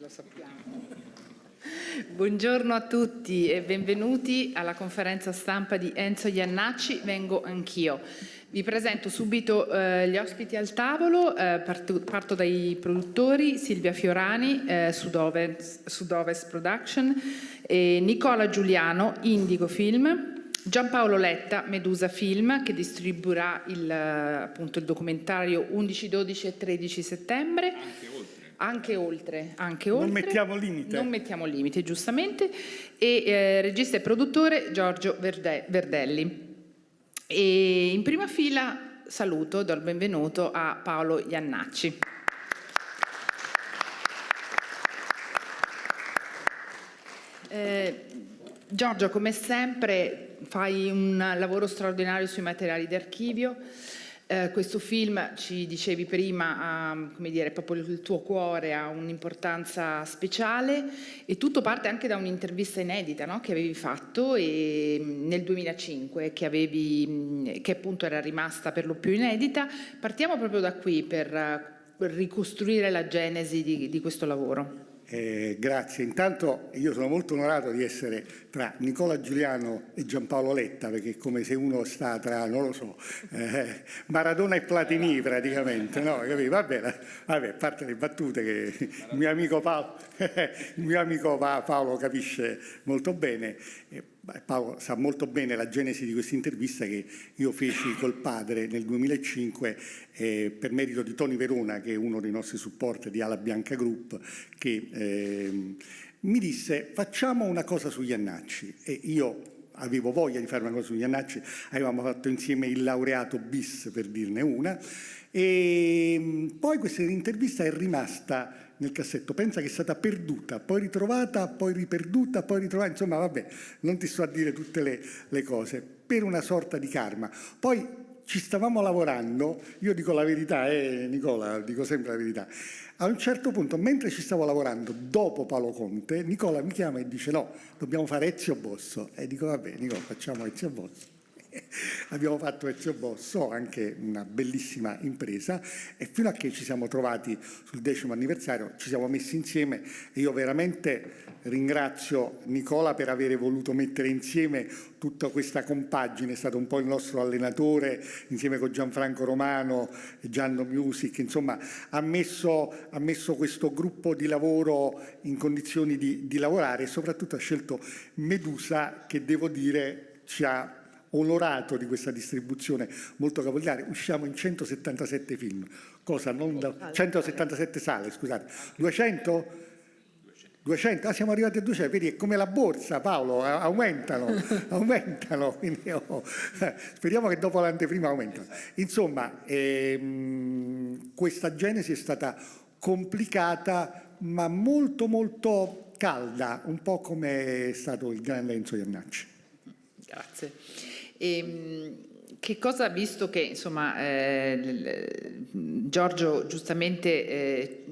lo sappiamo. Buongiorno a tutti e benvenuti alla conferenza stampa di ENZO JANNACCI, vengo anch'io. Vi presento subito gli ospiti al tavolo, parto dai produttori, Silvia Fiorani, Sud-Ovest Production, Nicola Giuliano, Indigo Film, Giampaolo Letta, Medusa Film, che distribuirà appunto il documentario 11, 12 e 13 settembre. Anche oltre. Non mettiamo limite. Non mettiamo limite, giustamente. E regista e produttore Giorgio Verdelli. E in prima fila saluto, do il benvenuto a Paolo Jannacci. Giorgio, come sempre, fai un lavoro straordinario sui materiali d'archivio. Questo film, ci dicevi prima, ha, come dire, proprio il tuo cuore, ha un'importanza speciale e tutto parte anche da un'intervista inedita, no? Che avevi fatto nel 2005, che appunto era rimasta per lo più inedita. Partiamo proprio da qui per ricostruire la genesi di questo lavoro. Grazie. Intanto io sono molto onorato di essere tra Nicola Giuliano e Giampaolo Letta, perché è come se uno sta tra, non lo so, Maradona e Platini praticamente, no? Vabbè, a parte le battute che il mio amico Paolo capisce molto bene. Paolo sa molto bene la genesi di questa intervista che io feci col padre nel 2005 per merito di Tony Verona, che è uno dei nostri supporter di Ala Bianca Group, che mi disse facciamo una cosa su Jannacci, e io avevo voglia di fare una cosa su Jannacci. Avevamo fatto insieme il laureato bis, per dirne una, e poi questa intervista è rimasta nel cassetto. Pensa che è stata perduta, poi ritrovata, poi riperduta, poi ritrovata, insomma vabbè, non ti sto a dire tutte le cose, per una sorta di karma. Poi ci stavamo lavorando, io dico la verità, Nicola, dico sempre la verità. A un certo punto, mentre ci stavo lavorando, dopo Paolo Conte, Nicola mi chiama e dice no, dobbiamo fare Ezio Bosso. E dico vabbè Nicola, facciamo Ezio Bosso. Abbiamo fatto Ezio Bosso, anche una bellissima impresa, e fino a che ci siamo trovati sul 10° anniversario ci siamo messi insieme, e io veramente ringrazio Nicola per aver voluto mettere insieme tutta questa compagine. È stato un po' il nostro allenatore, insieme con Gianfranco Romano e Gianno Music, insomma ha messo questo gruppo di lavoro in condizioni di lavorare, e soprattutto ha scelto Medusa, che devo dire ci ha onorato di questa distribuzione molto capillare. Usciamo in 177 film, cosa non da 177 sale, scusate, 200? 200? Ah, siamo arrivati a 200, vedi, è come la borsa, Paolo, aumentano, quindi speriamo che dopo l'anteprima aumentano. Insomma, questa genesi è stata complicata, ma molto molto calda, un po' come è stato il grande ENZO Jannacci. Grazie. Che cosa, visto che insomma Giorgio giustamente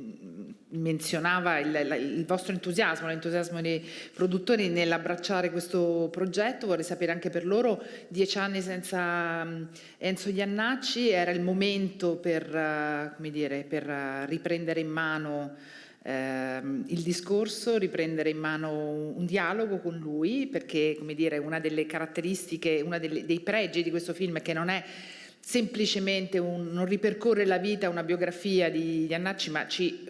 menzionava il vostro entusiasmo, l'entusiasmo dei produttori nell'abbracciare questo progetto, vorrei sapere anche per loro, 10 anni senza ENZO Jannacci, era il momento per, come dire, per riprendere in mano il discorso, riprendere in mano un dialogo con lui, perché, come dire, una delle caratteristiche, dei pregi di questo film è che non è semplicemente non ripercorre la vita, una biografia di Jannacci, ma ci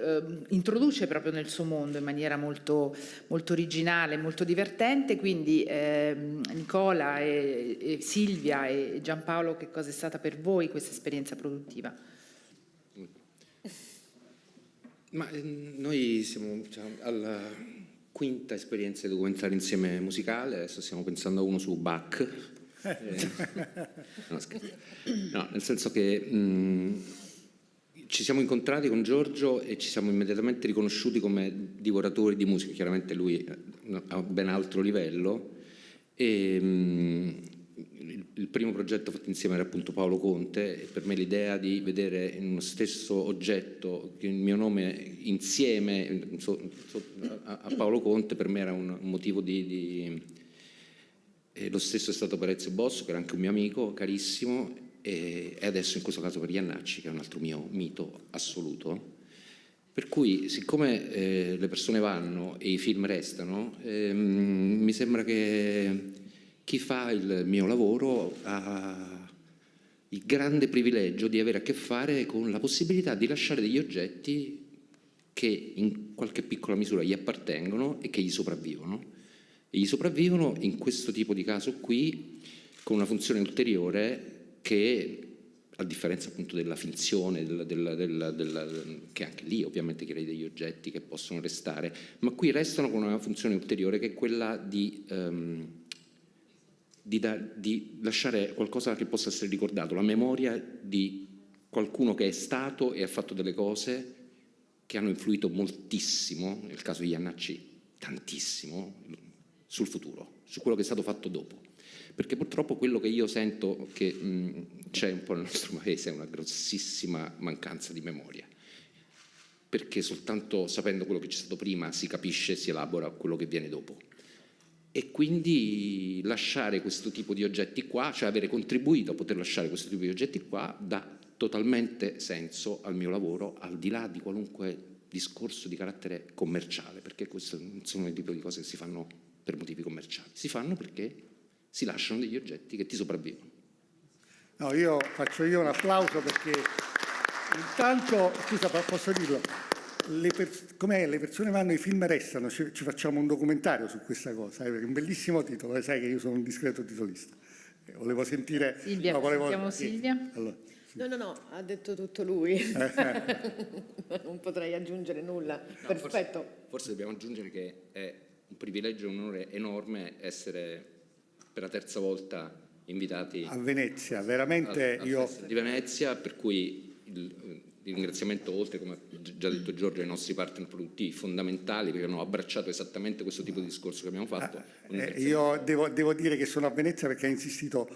introduce proprio nel suo mondo in maniera molto, molto originale, molto divertente. Quindi Nicola e Silvia e Giampaolo, che cosa è stata per voi questa esperienza produttiva? Ma noi siamo alla quinta esperienza di documentario insieme musicale, adesso stiamo pensando a uno su Bach. No, nel senso che ci siamo incontrati con Giorgio e ci siamo immediatamente riconosciuti come divoratori di musica. Chiaramente lui a un ben altro livello, e il primo progetto fatto insieme era appunto Paolo Conte, e per me l'idea di vedere in uno stesso oggetto il mio nome insieme a Paolo Conte per me era un motivo lo stesso è stato per Ezio Bosso, che era anche un mio amico carissimo, e adesso in questo caso per Jannacci, che è un altro mio mito assoluto. Per cui, siccome le persone vanno e i film restano, mi sembra che chi fa il mio lavoro ha il grande privilegio di avere a che fare con la possibilità di lasciare degli oggetti che in qualche piccola misura gli appartengono e che gli sopravvivono. E gli sopravvivono in questo tipo di caso qui con una funzione ulteriore che, a differenza appunto della finzione, che anche lì ovviamente crei degli oggetti che possono restare, ma qui restano con una funzione ulteriore che è quella di lasciare qualcosa che possa essere ricordato, la memoria di qualcuno che è stato e ha fatto delle cose che hanno influito moltissimo, nel caso di JANNACCI tantissimo, sul futuro, su quello che è stato fatto dopo. Perché purtroppo quello che io sento che c'è un po' nel nostro paese è una grossissima mancanza di memoria, perché soltanto sapendo quello che c'è stato prima si capisce e si elabora quello che viene dopo. E quindi lasciare questo tipo di oggetti qua, cioè avere contribuito a poter lasciare questo tipo di oggetti qua, dà totalmente senso al mio lavoro, al di là di qualunque discorso di carattere commerciale, perché questo non sono il tipo di cose che si fanno per motivi commerciali, si fanno perché si lasciano degli oggetti che ti sopravvivono. No, faccio un applauso perché intanto, scusa, posso dirlo, com'è, le persone vanno, i film restano, ci facciamo un documentario su questa cosa, è un bellissimo titolo, sai che io sono un discreto titolista. Volevo sentire... Silvia, no, sentiamo Silvia. Allora, sì. No, ha detto tutto lui. Non potrei aggiungere nulla. No, Perfetto. Forse dobbiamo aggiungere che è un privilegio e un onore enorme essere per la terza volta invitati A Venezia, veramente al io... Festival di Venezia, per cui il ringraziamento, oltre, come ha già detto Giorgio, ai nostri partner produttivi fondamentali, perché hanno abbracciato esattamente questo tipo di discorso che abbiamo fatto. Io devo dire che sono a Venezia perché ha insistito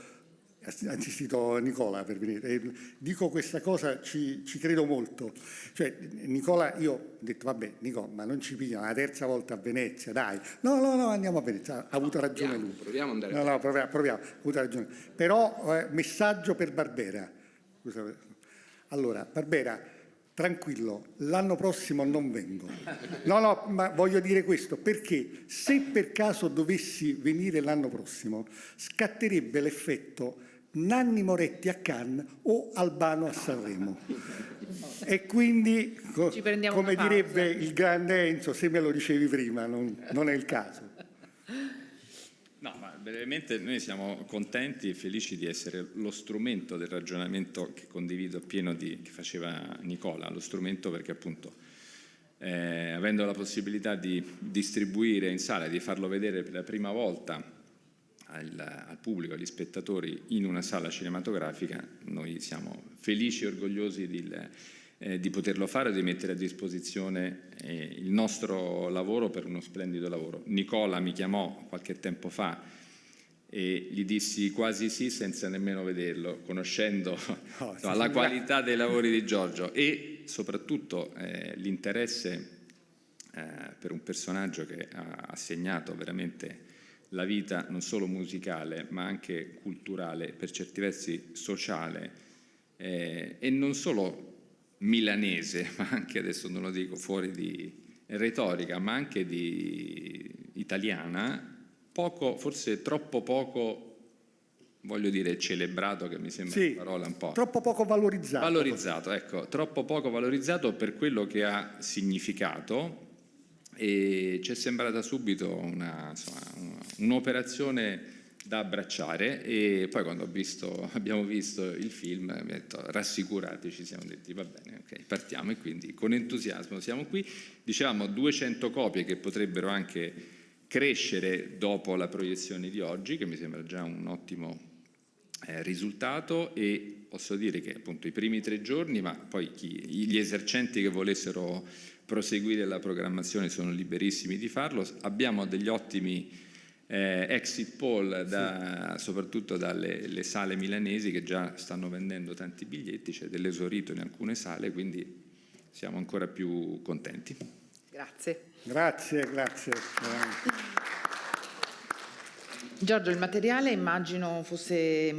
Nicola per venire. Dico questa cosa, ci credo molto. Cioè, Nicola, io ho detto, vabbè, Nicola, ma non ci pigliamo la terza volta a Venezia, dai. No, andiamo a Venezia. Ha avuto ragione lui. Proviamo ad andare. No, proviamo, ha avuto ragione. Però, messaggio per Barbera. Allora, Barbera, tranquillo, l'anno prossimo non vengo. No, ma voglio dire questo, perché se per caso dovessi venire l'anno prossimo, scatterebbe l'effetto Nanni Moretti a Cannes o Albano a Sanremo. E quindi, come direbbe il grande Enzo, se me lo dicevi prima, non è il caso. No, ma brevemente noi siamo contenti e felici di essere lo strumento del ragionamento che condivido appieno che faceva Nicola, lo strumento perché appunto avendo la possibilità di distribuire in sala, di farlo vedere per la prima volta al pubblico, agli spettatori in una sala cinematografica, noi siamo felici e orgogliosi di poterlo fare e di mettere a disposizione il nostro lavoro per uno splendido lavoro. Nicola mi chiamò qualche tempo fa e gli dissi quasi sì senza nemmeno vederlo, conoscendo la qualità dei lavori di Giorgio e soprattutto l'interesse per un personaggio che ha segnato veramente la vita non solo musicale ma anche culturale, per certi versi sociale e non solo milanese, ma anche, adesso non lo dico fuori di retorica, ma anche di italiana, poco, forse troppo poco, voglio dire celebrato, che mi sembra una parola un po'... Troppo poco valorizzato. Valorizzato, ecco, troppo poco valorizzato per quello che ha significato e ci è sembrata subito un'operazione da abbracciare e poi quando abbiamo visto il film mi ha detto rassicurati, ci siamo detti va bene, ok, partiamo e quindi con entusiasmo siamo qui. Dicevamo 200 copie che potrebbero anche crescere dopo la proiezione di oggi, che mi sembra già un ottimo risultato e posso dire che appunto i primi 3 giorni, ma poi gli esercenti che volessero proseguire la programmazione sono liberissimi di farlo. Abbiamo degli ottimi exit poll soprattutto dalle sale milanesi che già stanno vendendo tanti biglietti, c'è dell'esaurito in alcune sale, quindi siamo ancora più contenti. Grazie. Grazie. Giorgio, il materiale immagino fosse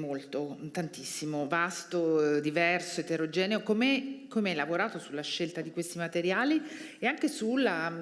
tantissimo, vasto, diverso, eterogeneo. Come hai lavorato sulla scelta di questi materiali e anche sulla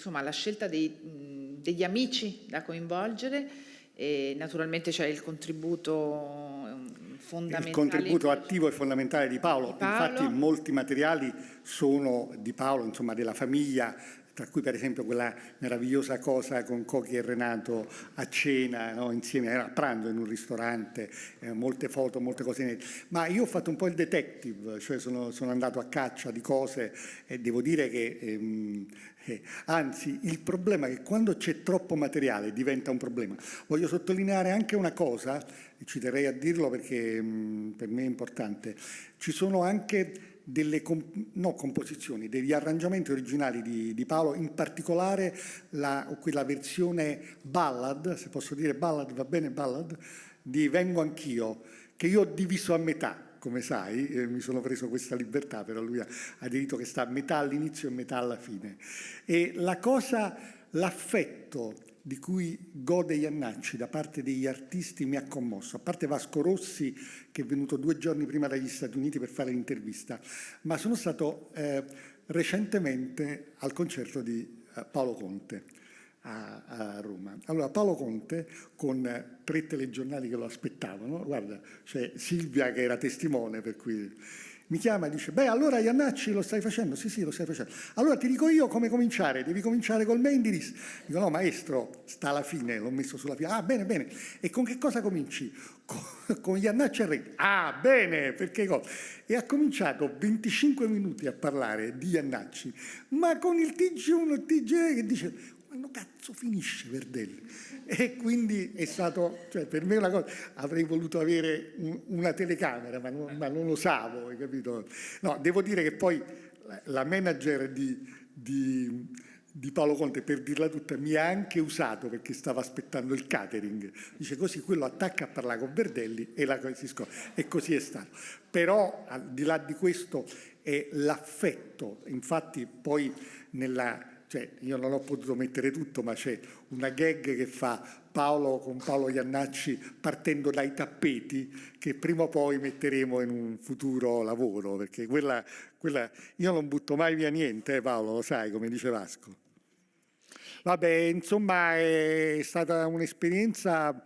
la scelta degli amici da coinvolgere? E naturalmente c'è il contributo fondamentale. Il contributo attivo e fondamentale di Paolo. Infatti molti materiali sono di Paolo, insomma della famiglia, tra cui per esempio quella meravigliosa cosa con Cochi e Renato a cena, no? Insieme, era a pranzo in un ristorante, molte foto, molte cose. Ma io ho fatto un po' il detective, cioè sono andato a caccia di cose e devo dire che anzi il problema è che quando c'è troppo materiale diventa un problema. Voglio sottolineare anche una cosa, ci terrei a dirlo perché per me è importante, ci sono anche delle composizioni, degli arrangiamenti originali di Paolo, in particolare quella versione ballad, se posso dire ballad, va bene ballad, di Vengo Anch'io, che io ho diviso a metà, come sai, mi sono preso questa libertà, però lui ha detto che sta a metà all'inizio e metà alla fine. E l'affetto di cui gode Jannacci da parte degli artisti mi ha commosso, a parte Vasco Rossi che è venuto 2 giorni prima dagli Stati Uniti per fare l'intervista, ma sono stato recentemente al concerto di Paolo Conte a Roma. Allora Paolo Conte con 3 telegiornali che lo aspettavano, guarda, c'è Silvia che era testimone, per cui mi chiama e dice: beh, allora Jannacci lo stai facendo? Sì, lo stai facendo. Allora ti dico io come cominciare, devi cominciare col main indirizzo. Dico: no maestro, sta alla fine, l'ho messo sulla fine. Ah, bene. E con che cosa cominci? Con Jannacci a Re. Ah, bene, perché cosa? E ha cominciato 25 minuti a parlare di Jannacci, ma con il TG1 e il TG che dice: quando cazzo finisce Verdelli? E quindi è stato, cioè per me una cosa, avrei voluto avere una telecamera, ma non osavo, hai capito? No, devo dire che poi la manager di Paolo Conte, per dirla tutta, mi ha anche usato perché stava aspettando il catering. Dice: così quello attacca a parlare con Verdelli e la cosa si scopre. E così è stato. Però al di là di questo è l'affetto. Infatti poi cioè io non ho potuto mettere tutto, ma c'è una gag che fa Paolo con Paolo Jannacci partendo dai tappeti, che prima o poi metteremo in un futuro lavoro, perché quella io non butto mai via niente, Paolo, lo sai, come dice Vasco. Vabbè, insomma è stata un'esperienza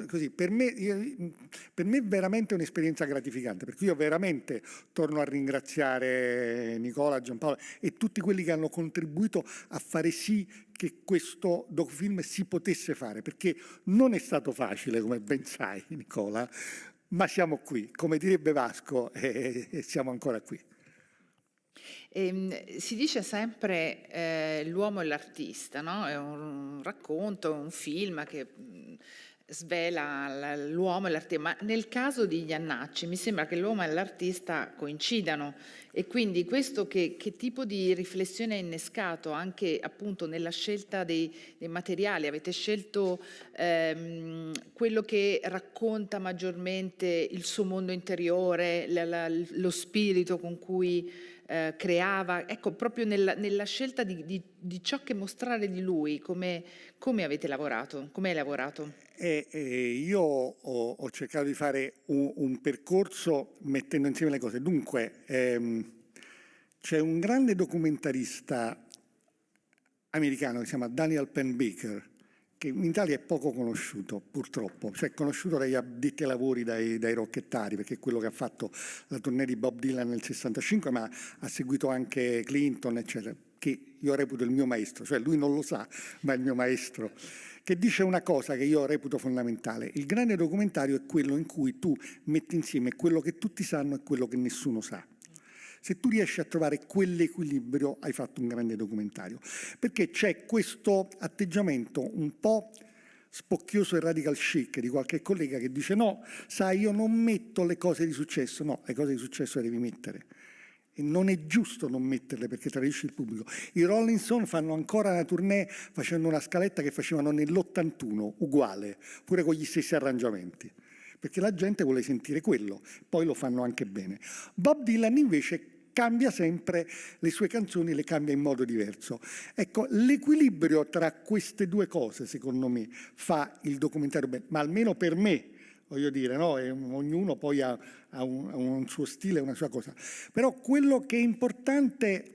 così, per me è veramente un'esperienza gratificante, perché io veramente torno a ringraziare Nicola, Giampaolo e tutti quelli che hanno contribuito a fare sì che questo docufilm si potesse fare, perché non è stato facile, come ben sai Nicola, ma siamo qui, come direbbe Vasco, e siamo ancora qui. Si dice sempre l'uomo e l'artista, no? È un racconto, un film che svela l'uomo e l'artista, ma nel caso di Jannacci mi sembra che l'uomo e l'artista coincidano, e quindi questo che tipo di riflessione ha innescato anche appunto nella scelta dei materiali? Avete scelto quello che racconta maggiormente il suo mondo interiore, lo spirito con cui creava, ecco, proprio nella scelta di ciò che mostrare di lui, come avete lavorato? Come hai lavorato? Io ho cercato di fare un percorso mettendo insieme le cose. Dunque, c'è un grande documentarista americano che si chiama Daniel Penn-Baker, che in Italia è poco conosciuto, purtroppo, cioè conosciuto dagli addetti ai lavori, dai rocchettari, perché è quello che ha fatto la tournée di Bob Dylan nel 65, ma ha seguito anche Clinton, eccetera, che io reputo il mio maestro, cioè lui non lo sa, ma è il mio maestro, che dice una cosa che io reputo fondamentale: il grande documentario è quello in cui tu metti insieme quello che tutti sanno e quello che nessuno sa. Se tu riesci a trovare quell'equilibrio, hai fatto un grande documentario. Perché c'è questo atteggiamento un po' spocchioso e radical chic di qualche collega che dice: no, sai, io non metto le cose di successo. No, le cose di successo le devi mettere. E non è giusto non metterle perché tradisci il pubblico. I Rolling Stone fanno ancora una tournée facendo una scaletta che facevano nell'81, uguale, pure con gli stessi arrangiamenti, perché la gente vuole sentire quello, poi lo fanno anche bene. Bob Dylan invece cambia sempre le sue canzoni, le cambia in modo diverso. Ecco, l'equilibrio tra queste due cose, secondo me, fa il documentario bene, ma almeno per me, voglio dire, no? Ognuno poi ha un suo stile, una sua cosa. Però quello che è importante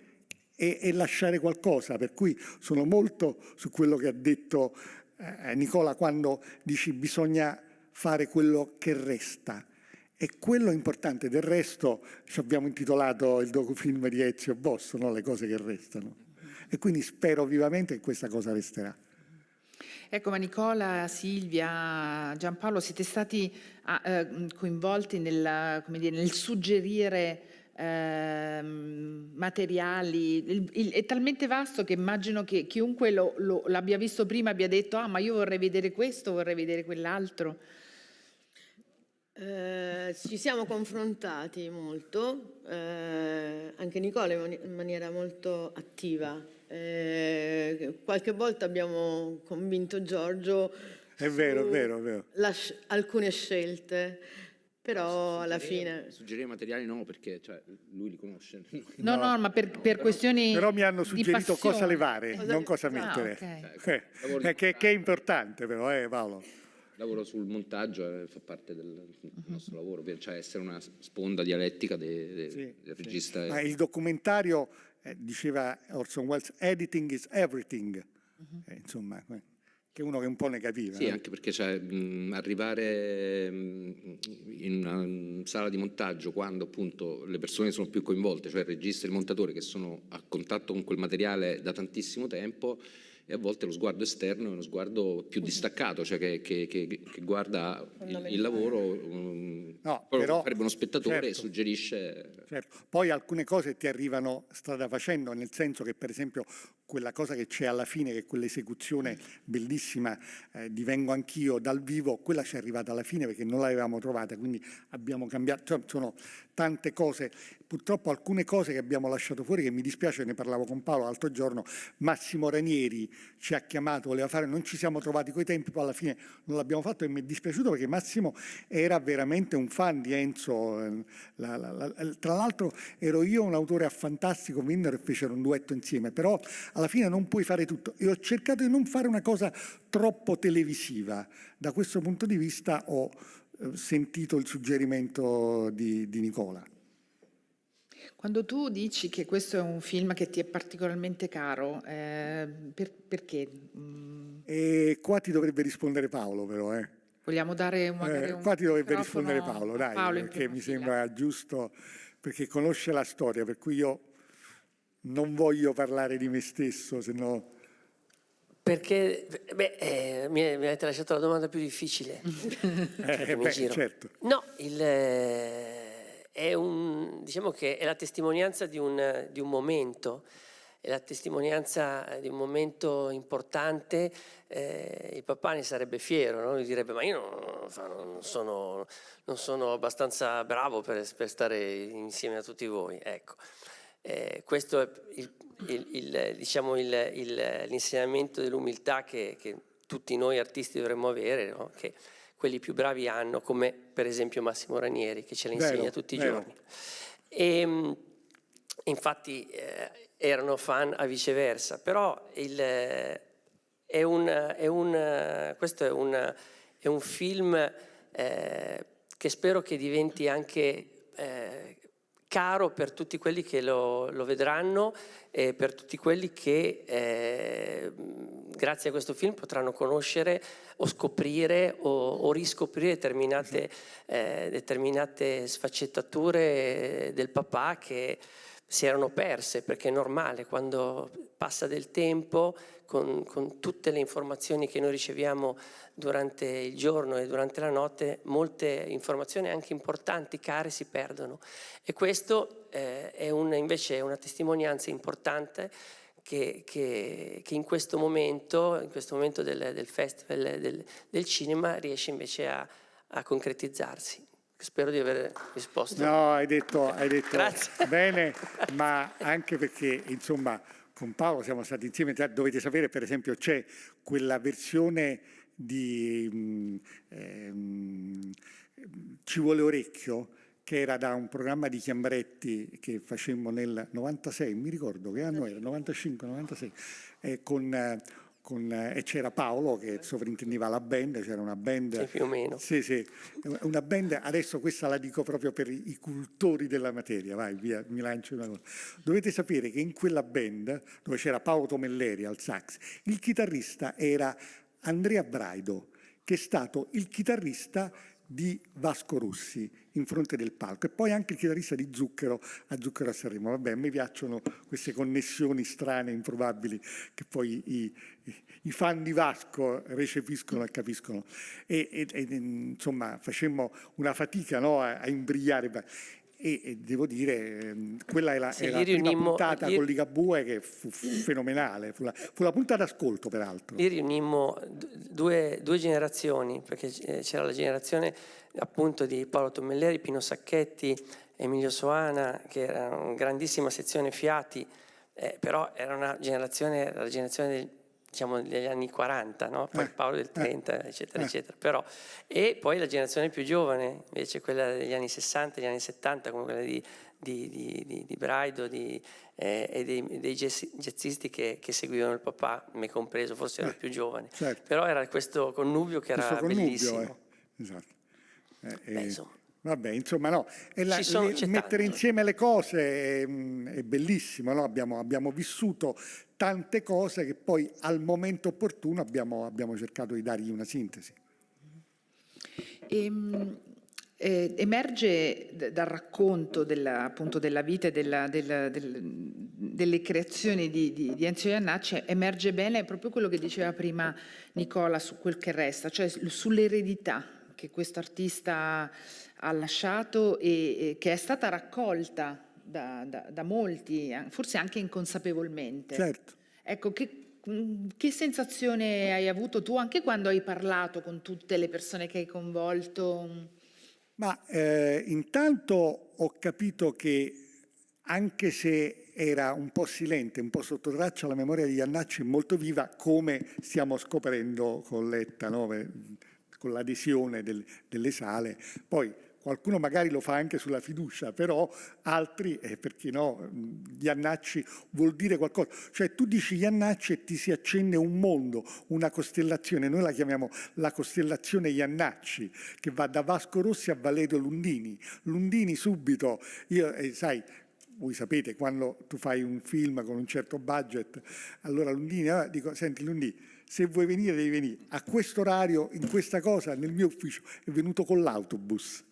è lasciare qualcosa, per cui sono molto su quello che ha detto Nicola quando dici bisogna fare quello che resta. E quello è importante, del resto ci abbiamo intitolato il docufilm di Ezio Bosso, no? Le cose che restano. E quindi spero vivamente che questa cosa resterà. Ecco, ma Nicola, Silvia, Giampaolo, siete stati coinvolti come dire, nel suggerire materiali, è talmente vasto che immagino che chiunque l'abbia visto prima abbia detto ah ma io vorrei vedere questo, vorrei vedere quell'altro. Ci siamo confrontati molto, anche Nicola in maniera molto attiva. Qualche volta abbiamo convinto Giorgio È vero, è vero, è vero. alcune scelte, però alla fine... Suggerire materiali no, perché cioè, lui li conosce. No, ma per questioni Però mi hanno di suggerito passione. cosa levare, non cosa mettere. Okay. Che è importante però, Paolo. Lavoro sul montaggio, fa parte del nostro lavoro, cioè essere una sponda dialettica del regista. Ma il documentario, diceva Orson Welles, editing is everything, insomma, che uno che un po' ne capiva. Sì, anche perché cioè, arrivare in una sala di montaggio quando appunto le persone sono più coinvolte, cioè il regista e il montatore che sono a contatto con quel materiale da tantissimo tempo, e a volte lo sguardo esterno è uno sguardo più distaccato, cioè che guarda il lavoro, però farebbe uno spettatore e suggerisce. Certo. Poi alcune cose ti arrivano strada facendo, nel senso che per esempio quella cosa che c'è alla fine, che è quell'esecuzione bellissima di Vengo Anch'io dal vivo, quella ci è arrivata alla fine perché non l'avevamo trovata, quindi abbiamo cambiato, cioè, sono tante cose, purtroppo alcune cose che abbiamo lasciato fuori, che mi dispiace, ne parlavo con Paolo l'altro giorno, Massimo Ranieri ci ha chiamato, voleva fare, non ci siamo trovati coi tempi, poi alla fine non l'abbiamo fatto e mi è dispiaciuto perché Massimo era veramente un fan di Enzo, tra l'altro ero io un autore fantastico, Winner, e fecero un duetto insieme, però alla fine non puoi fare tutto e ho cercato di non fare una cosa troppo televisiva. Da questo punto di vista ho sentito il suggerimento di Nicola. Quando tu dici che questo è un film che ti è particolarmente caro, perché? E qua ti dovrebbe rispondere Paolo però, Vogliamo dare magari un qua ti dovrebbe microfono rispondere Paolo, dai, Paolo perché mi sembra giusto, perché conosce la storia, per cui io non voglio parlare di me stesso, se no... Perché mi avete lasciato la domanda più difficile. Certo. No, diciamo che è la testimonianza di un momento, è la testimonianza di un momento importante. Il papà ne sarebbe fiero, no? Lui direbbe: ma io non sono abbastanza bravo per stare insieme a tutti voi. Ecco. Questo è diciamo l'insegnamento dell'umiltà che tutti noi artisti dovremmo avere, no? Che quelli più bravi hanno, come per esempio Massimo Ranieri, che ce la insegna tutti i giorni. E infatti erano fan a viceversa, però questo è un film che spero che diventi anche caro per tutti quelli che lo vedranno e per tutti quelli che grazie a questo film potranno conoscere o scoprire o riscoprire determinate sfaccettature del papà che si erano perse, perché è normale quando passa del tempo con tutte le informazioni che noi riceviamo durante il giorno e durante la notte, molte informazioni anche importanti, care, si perdono. E questo invece è una testimonianza importante che in questo momento del Festival del Cinema riesce invece a concretizzarsi. Spero di aver risposto. No, hai detto Grazie. bene, ma anche perché, insomma, con Paolo siamo stati insieme, dovete sapere, per esempio, c'è quella versione di Ci vuole orecchio, che era da un programma di Chiambretti che facemmo nel 96, mi ricordo che anno era, 95, 96, e c'era Paolo che sovrintendeva la band, c'era una band... Sì, più o meno. Sì, una band, adesso questa la dico proprio per i cultori della materia, vai via, mi lancio una cosa. Dovete sapere che in quella band, dove c'era Paolo Tomelleri al sax, il chitarrista era Andrea Braido, che è stato il chitarrista di Vasco Rossi in fronte del palco e poi anche il chitarrista di Zucchero a Sanremo. Vabbè, a me piacciono queste connessioni strane, improbabili, che poi i fan di Vasco recepiscono e capiscono. E insomma, facemmo una fatica, no, a imbrigliare. E devo dire, quella era la prima puntata con Ligabue che fu fenomenale, fu la puntata d'ascolto peraltro. Lì riunimmo due generazioni, perché c'era la generazione appunto di Paolo Tomelleri, Pino Sacchetti, Emilio Soana, che era una grandissima sezione Fiati, però era la generazione diciamo degli anni 40, no? Poi Paolo del 30, eccetera, eccetera. Però, e poi la generazione più giovane, invece quella degli anni 60, degli anni 70, come quella di Braido e dei jazzisti che seguivano il papà, me compreso, forse ero più giovane. Certo. Però era questo connubio che era bellissimo. Esatto. Beh, insomma. Vabbè, insomma, no, mettere insieme le cose è bellissimo, no? Abbiamo vissuto tante cose che poi al momento opportuno abbiamo cercato di dargli una sintesi. Emerge dal racconto appunto della vita e delle creazioni di Enzio Jannacci, emerge bene proprio quello che diceva prima Nicola su quel che resta, cioè sull'eredità che questo artista ha lasciato e che è stata raccolta da molti, forse anche inconsapevolmente. Certo. Ecco, che sensazione hai avuto tu anche quando hai parlato con tutte le persone che hai coinvolto? Ma intanto ho capito che anche se era un po' silente, un po' sotto traccia, la memoria di Jannacci è molto viva, come stiamo scoprendo con Letta, no? Con l'adesione delle sale. Poi qualcuno magari lo fa anche sulla fiducia, però altri, perché no, Jannacci vuol dire qualcosa. Cioè tu dici Jannacci e ti si accende un mondo, una costellazione, noi la chiamiamo la costellazione Jannacci, che va da Vasco Rossi a Valerio Lundini. Lundini subito, sai, voi sapete, quando tu fai un film con un certo budget, allora Lundini, dico, senti Lundini, se vuoi venire devi venire a questo orario, in questa cosa, nel mio ufficio, è venuto con l'autobus.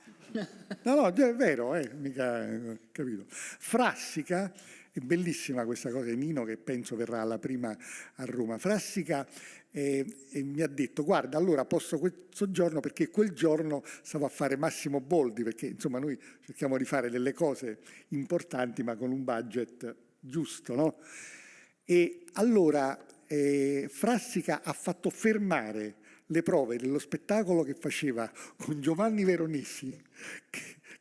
No, è vero, mica capito. Frassica, è bellissima questa cosa, Nino che penso verrà alla prima a Roma. Frassica mi ha detto, guarda, allora posso questo giorno perché quel giorno stavo a fare Massimo Boldi, perché insomma noi cerchiamo di fare delle cose importanti ma con un budget giusto, no? E allora Frassica ha fatto fermare le prove dello spettacolo che faceva con Giovanni Veronesi,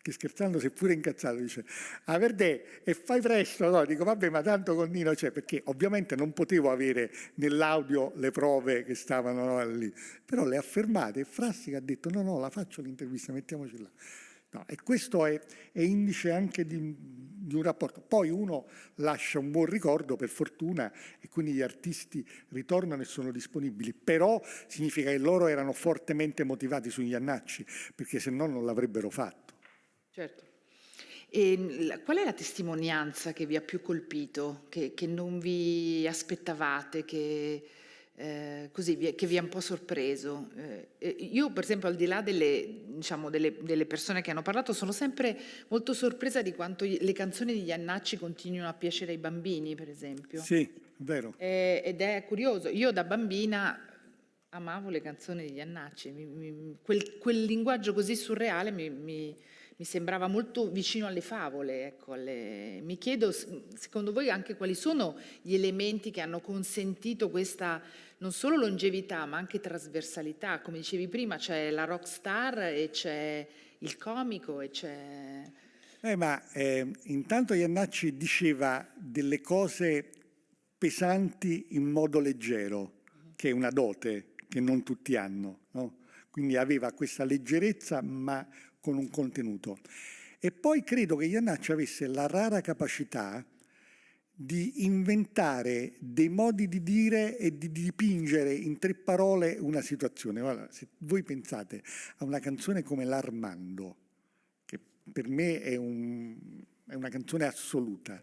che scherzando si è pure incazzato, dice a Verdè e fai presto, no? Dico vabbè ma tanto con Nino c'è, perché ovviamente non potevo avere nell'audio le prove che stavano lì, però le ha fermate e Frassica ha detto no la faccio l'intervista, mettiamoci là. No, e questo è indice anche di un rapporto. Poi uno lascia un buon ricordo, per fortuna, e quindi gli artisti ritornano e sono disponibili, però significa che loro erano fortemente motivati sugli Jannacci, perché se no non l'avrebbero fatto. Certo. E qual è la testimonianza che vi ha più colpito, che non vi aspettavate, che vi ha un po' sorpreso? Io per esempio, al di là delle persone che hanno parlato, sono sempre molto sorpresa di quanto le canzoni di Jannacci continuino a piacere ai bambini, per esempio. Sì, è vero. Ed è curioso, io da bambina amavo le canzoni di Jannacci, quel linguaggio così surreale mi sembrava molto vicino alle favole, ecco, mi chiedo, secondo voi, anche quali sono gli elementi che hanno consentito questa non solo longevità, ma anche trasversalità. Come dicevi prima, c'è la rock star e c'è il comico e c'è... Intanto Jannacci diceva delle cose pesanti in modo leggero, che è una dote che non tutti hanno, no? Quindi aveva questa leggerezza, ma con un contenuto. E poi credo che Jannacci avesse la rara capacità di inventare dei modi di dire e di dipingere in 3 parole una situazione. Allora, se voi pensate a una canzone come L'Armando, che per me è una canzone assoluta,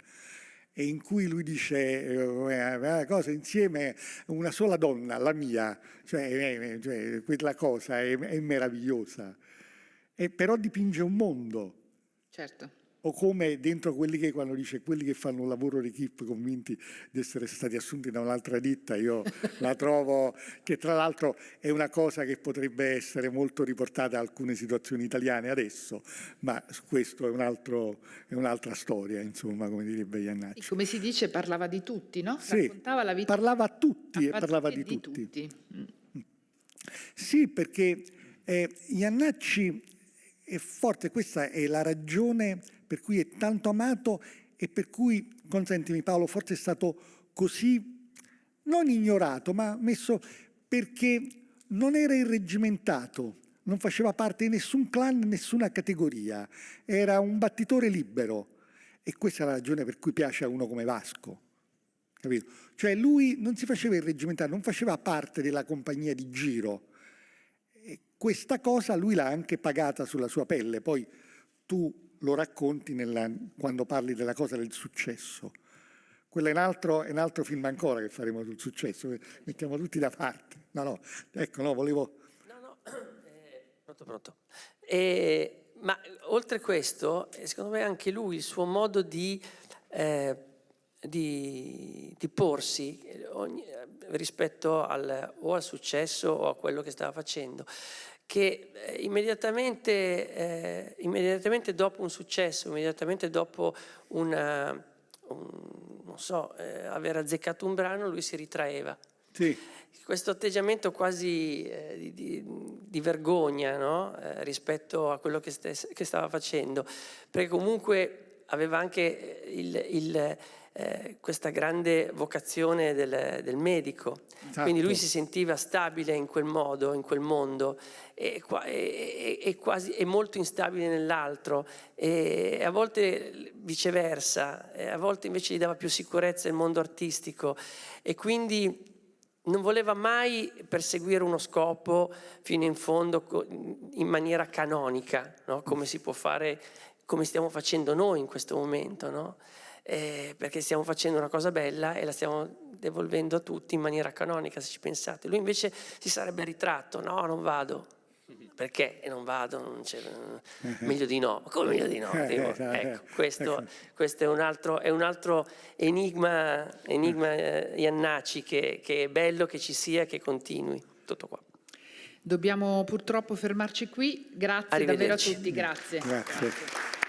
e in cui lui dice cosa insieme una sola donna, la mia, cioè quella cosa è meravigliosa, e però dipinge un mondo. Certo. O come dentro quando dice quelli che fanno un lavoro d'equipe convinti di essere stati assunti da un'altra ditta, io la trovo che tra l'altro è una cosa che potrebbe essere molto riportata a alcune situazioni italiane adesso, ma questo è un'altra storia, insomma, come direbbe Jannacci. E come si dice, parlava di tutti, no? Sì, Raccontava la vita parlava a tutti e a parlava tutti di e tutti. tutti. Sì, perché Jannacci è forte, questa è la ragione per cui è tanto amato e per cui, consentimi Paolo, forse è stato così, non ignorato, ma messo perché non era irregimentato, non faceva parte di nessun clan, nessuna categoria, era un battitore libero, e questa è la ragione per cui piace a uno come Vasco. Capito? Cioè lui non si faceva irreggimentare, non faceva parte della compagnia di giro. E questa cosa lui l'ha anche pagata sulla sua pelle, poi tu lo racconti quando parli della cosa del successo. Quello è un altro film ancora che faremo sul successo, mettiamo tutti da parte. Volevo... No, pronto. Ma oltre questo, secondo me anche lui, il suo modo di porsi rispetto o al successo o a quello che stava facendo, che immediatamente dopo un successo, immediatamente dopo aver azzeccato un brano, lui si ritraeva. Sì. Questo atteggiamento quasi di vergogna, no? Rispetto a quello che stava facendo, perché comunque aveva anche questa grande vocazione del medico. Esatto. Quindi lui si sentiva stabile in quel modo, in quel mondo, e molto instabile nell'altro, e a volte viceversa, a volte invece gli dava più sicurezza il mondo artistico, e quindi non voleva mai perseguire uno scopo fino in fondo in maniera canonica, no? Come si può fare, come stiamo facendo noi in questo momento, no? Perché stiamo facendo una cosa bella e la stiamo devolvendo a tutti in maniera canonica, se ci pensate. Lui invece si sarebbe ritratto: no, non vado. Perché non vado? Non c'è, meglio di no. Ma come meglio di no? Ecco, questo è un altro enigma Jannacci che è bello che ci sia, che continui. Tutto qua. Dobbiamo purtroppo fermarci qui. Grazie davvero a tutti. Grazie. Grazie.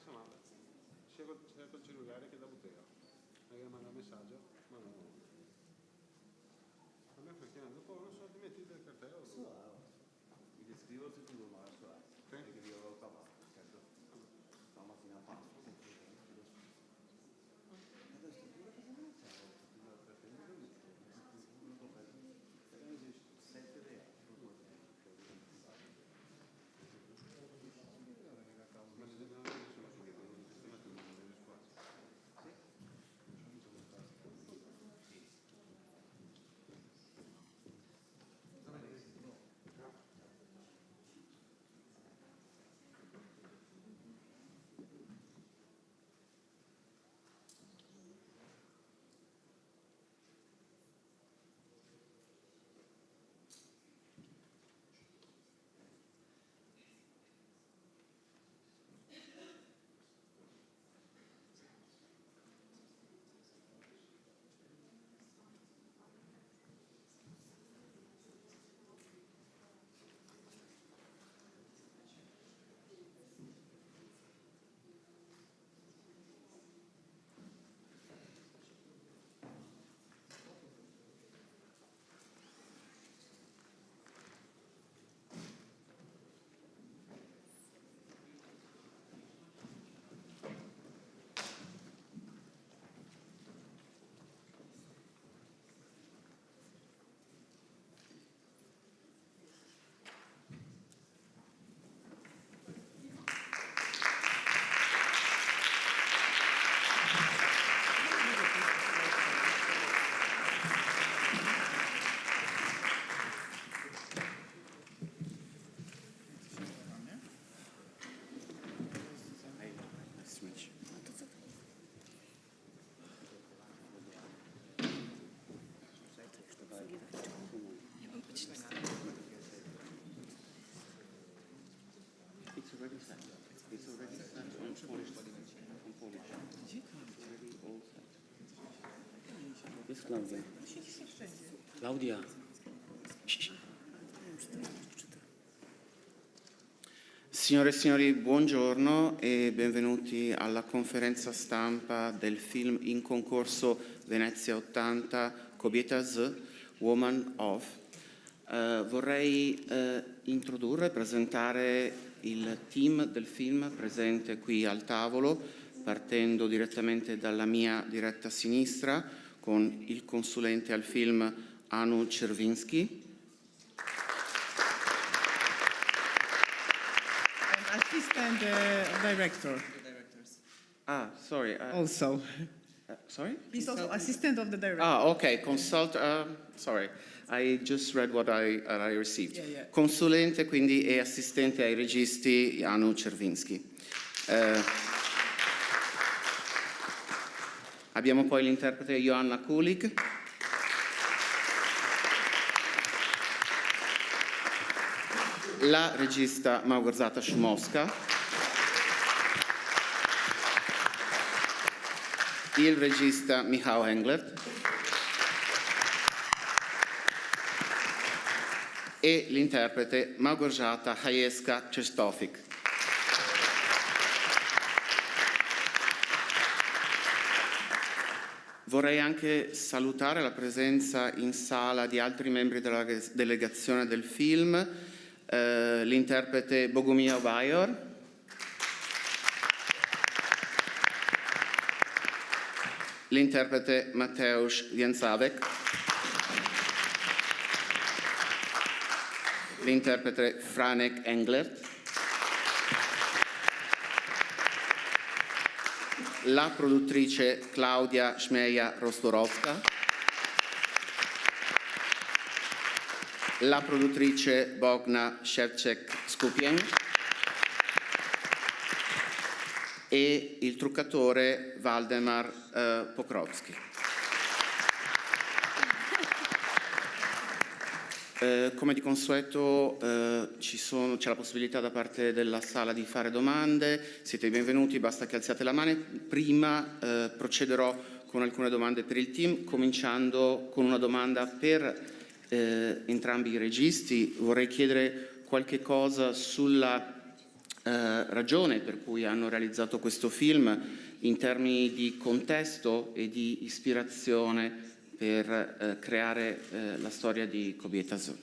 passa male, sia col cellulare che da bottega. Magari manda un messaggio, ma no. A me fa chiamare, dopo non so, ti metti del cartello. Mi descrivo se tu non vai a suonare, perché io avevo trovato, certo. Stamattina fa. Adesso tu la cosa non c'è, per prendere un minuto, non esiste 7 reali. Claudia. Signore e signori, buongiorno e benvenuti alla conferenza stampa del film in concorso Venezia 80, KOBIETA Woman of. Vorrei introdurre e presentare il team del film presente qui al tavolo, partendo direttamente dalla mia diretta sinistra, con il consulente al film Anu Czerwiński. Assistant director. Ah, sorry. Also. Sorry? He's also assistant of the director. Ah, okay. Sorry, I just read what I received. Yeah. Consulente, quindi, e assistente ai registi Anu Czerwiński. Abbiamo poi l'interprete Joanna Kulik. La regista Małgorzata Szumowska. Il regista Michał Englert. E l'interprete Małgorzata Hajewska-Czerstofik. Vorrei anche salutare la presenza in sala di altri membri della delegazione del film, l'interprete Bogomil Bajor, l'interprete Mateusz Więcawek, l'interprete Franek Englert, la produttrice Klaudia Szmeja-Rostorowska, la produttrice Bogna Szewczek-Skupien e il truccatore Waldemar Pokrowski. Come di consueto c'è la possibilità da parte della sala di fare domande, siete benvenuti, basta che alziate la mano. Prima procederò con alcune domande per il team, cominciando con una domanda per entrambi i registi. Vorrei chiedere qualche cosa sulla ragione per cui hanno realizzato questo film in termini di contesto e di ispirazione per creare la storia di Kobieta Z.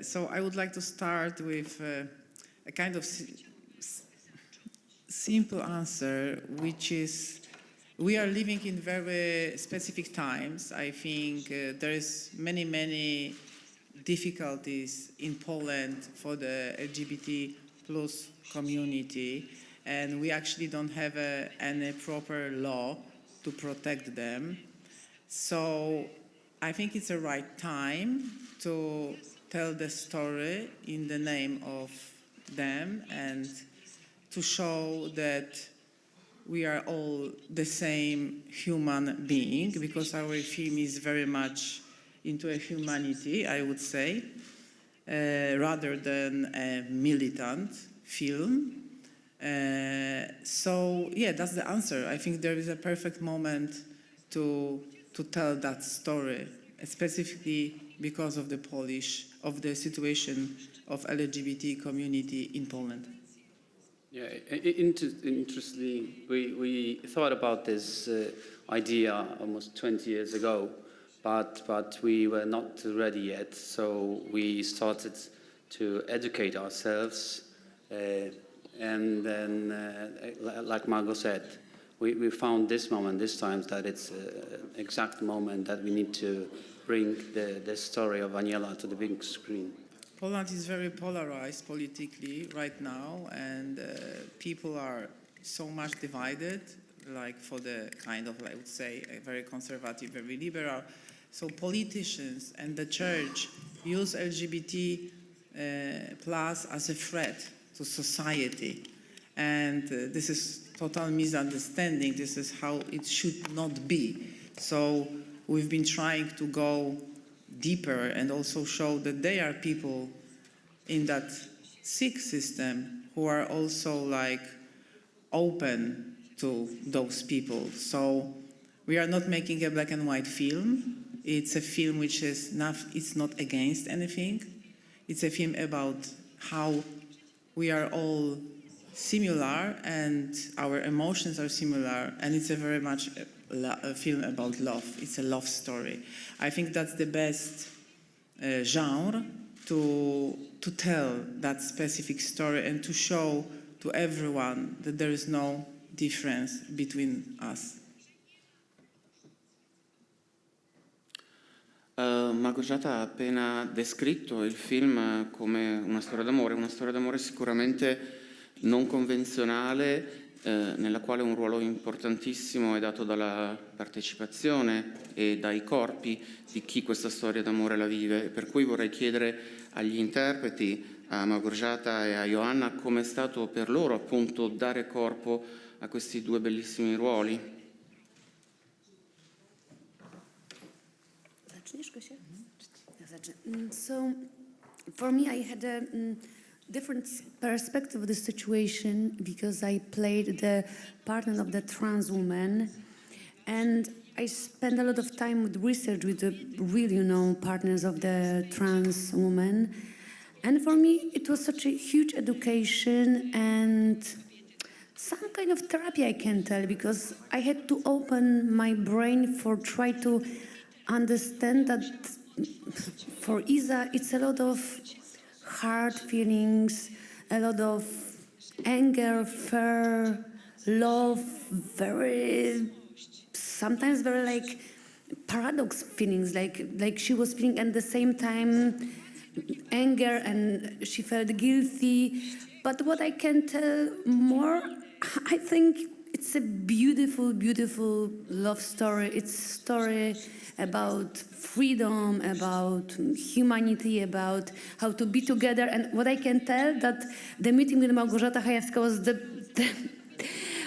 So I would like to start with a kind of simple answer, which is we are living in very specific times. I think there is many difficulties in Poland for the LGBT plus community, and we actually don't have any proper law to protect them. So I think it's the right time to tell the story in the name of them and to show that we are all the same human being, because our film is very much into a humanity, I would say, rather than a militant film. So yeah, that's the answer. I think there is a perfect moment to tell that story, specifically because of the situation of LGBT community in Poland. Yeah, interestingly, we thought about this idea almost 20 years ago, but we were not ready yet. So we started to educate ourselves, and then, like Margot said, we found this moment, this time, that it's an exact moment that we need to bring the story of Aniela to the big screen. Poland is very polarized politically right now, and people are so much divided, like for the kind of, I would say, a very conservative, very liberal. So politicians and the church use LGBT plus as a threat to society. And this is total misunderstanding. This is how it should not be. So we've been trying to go deeper and also show that there are people in that sick system who are also like open to those people. So we are not making a black and white film. It's a film which is not, it's not against anything. It's a film about how we are all similar and our emotions are similar, and it's a very much a film about love. It's a love story. I think that's the best genre to tell that specific story and to show to everyone that there is no difference between us. Małgorzata ha appena descritto il film come una storia d'amore sicuramente non convenzionale, nella quale un ruolo importantissimo è dato dalla partecipazione e dai corpi di chi questa storia d'amore la vive. Per cui vorrei chiedere agli interpreti, a Małgorzata e a Joanna, come è stato per loro appunto dare corpo a questi due bellissimi ruoli. So, for me, I had a different perspective of the situation because I played the partner of the trans woman, and I spent a lot of time with research with the real, partners of the trans woman. And for me, it was such a huge education and some kind of therapy, I can tell, because I had to open my brain for try to understand that for Isa, it's a lot of hard feelings, a lot of anger, fear, love, sometimes very like paradox feelings, like she was feeling at the same time anger and she felt guilty. But what I can tell more, I think it's a beautiful, beautiful love story. It's a story about freedom, about humanity, about how to be together. And what I can tell that the meeting with Małgorzata Chajewska was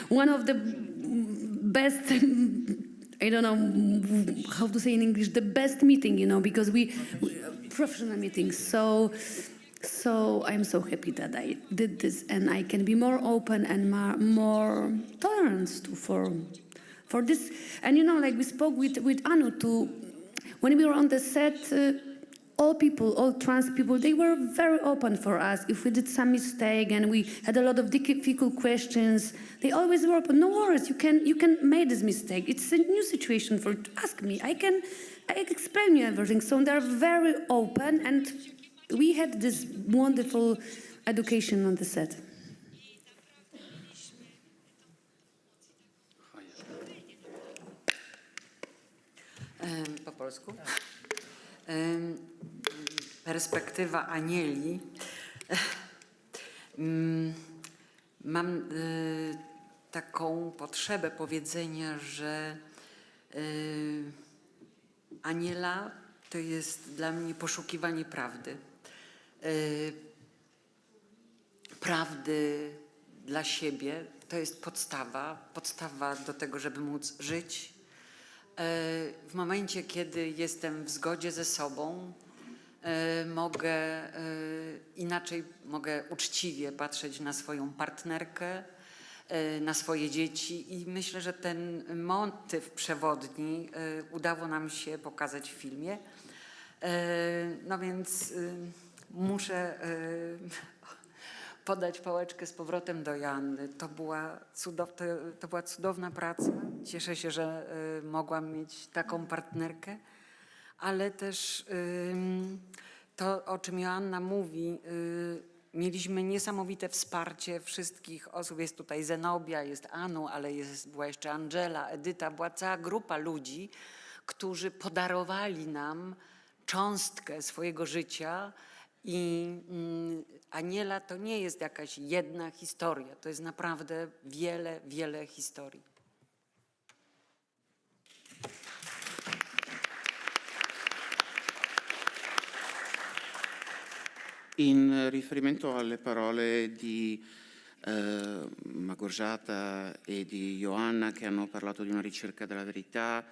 one of the best, I don't know how to say in English, the best meeting, because we professional meetings. So I'm so happy that I did this, and I can be more open and more tolerant for this. And like we spoke with Anu when we were on the set, all people, all trans people, they were very open for us. If we did some mistake and we had a lot of difficult questions, they always were open. No worries, you can make this mistake. It's a new situation for ask me. I can explain you everything. So they're very open, and we had this wonderful education on the set. Po polsku. Perspektywa anieli. Mam taką potrzebę powiedzenia, że aniela to jest dla mnie poszukiwanie prawdy. Prawdy dla siebie to jest podstawa do tego, żeby móc żyć. W momencie, kiedy jestem w zgodzie ze sobą, mogę uczciwie patrzeć na swoją partnerkę, na swoje dzieci i myślę, że ten motyw przewodni udało nam się pokazać w filmie. No więc muszę podać pałeczkę z powrotem do Joanny. To była cudowna praca. Cieszę się, że mogłam mieć taką partnerkę, ale też to, o czym Joanna mówi, mieliśmy niesamowite wsparcie wszystkich osób. Jest tutaj Zenobia, jest Anu, ale była jeszcze Angela, Edyta, była cała grupa ludzi, którzy podarowali nam cząstkę swojego życia. I Aniela to nie jest jakaś jedna historia, to jest naprawdę wiele, wiele historii. In riferimento alle parole di Małgorzata e di Joanna, che hanno parlato di una ricerca della verità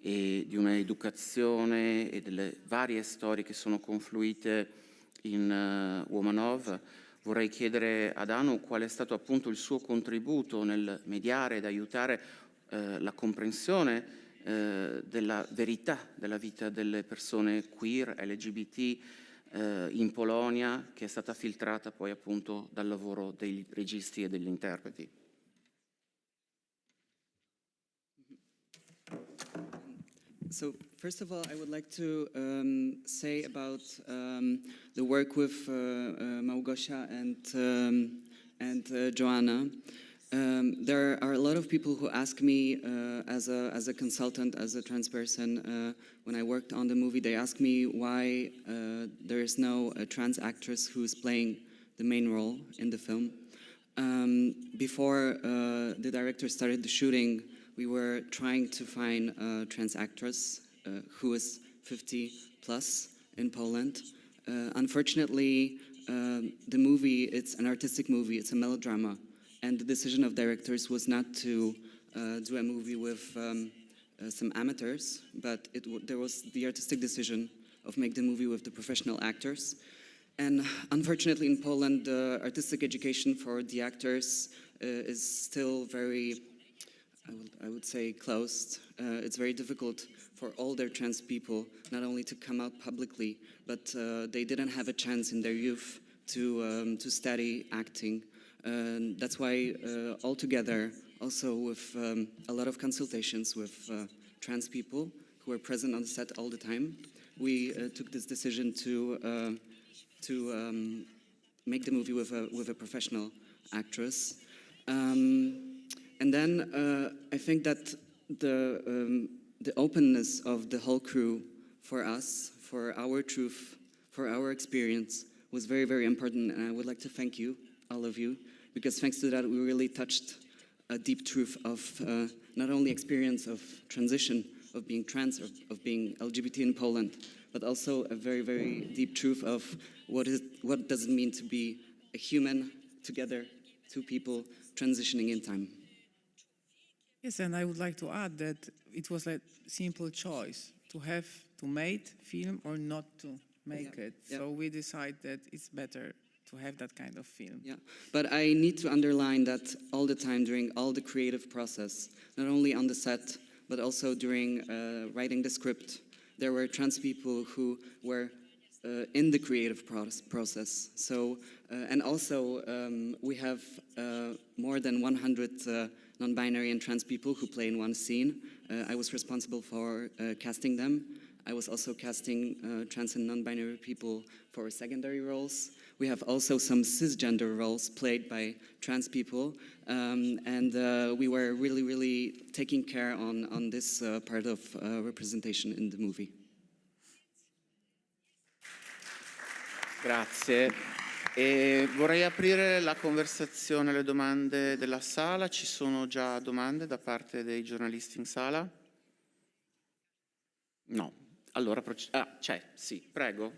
e di una educazione e delle varie storie che sono confluite in Woman of, vorrei chiedere ad Anu qual è stato appunto il suo contributo nel mediare ed aiutare la comprensione della verità della vita delle persone queer, LGBT in Polonia, che è stata filtrata poi appunto dal lavoro dei registi e degli interpreti. So first of all, I would like to say about the work with Małgosia and Joanna. There are a lot of people who ask me as a consultant, as a trans person, when I worked on the movie, they ask me why there is no trans actress who is playing the main role in the film. Before the director started the shooting, we were trying to find a trans actress who is 50 plus in Poland. Unfortunately, the movie, it's an artistic movie, it's a melodrama, and the decision of directors was not to do a movie with some amateurs, but there was the artistic decision of make the movie with the professional actors. And unfortunately in Poland, the artistic education for the actors is still very, I would say, closed. It's very difficult for older trans people not only to come out publicly, but they didn't have a chance in their youth to study acting. That's why altogether, also with a lot of consultations with trans people who are present on the set all the time, we took this decision to make the movie with a professional actress. And then I think that the openness of the whole crew for us, for our truth, for our experience was very, very important. And I would like to thank you, all of you, because thanks to that, we really touched a deep truth of not only experience of transition, of being trans, of being LGBT in Poland, but also a very, very deep truth of what does it mean to be a human together, two people transitioning in time. Yes, and I would like to add that it was a simple choice to have to make film or not to make it. Yeah. So we decided that it's better to have that kind of film. Yeah, but I need to underline that all the time during all the creative process, not only on the set, but also during writing the script, there were trans people who were in the creative process. So, and also we have more than 100 non-binary and trans people who play in one scene. I was responsible for casting them. I was also casting trans and non-binary people for secondary roles. We have also some cisgender roles played by trans people, and we were really taking care on this part of representation in the movie. Grazie. E vorrei aprire la conversazione alle domande della sala. Ci sono già domande da parte dei giornalisti in sala? No. Allora, c'è, sì, prego.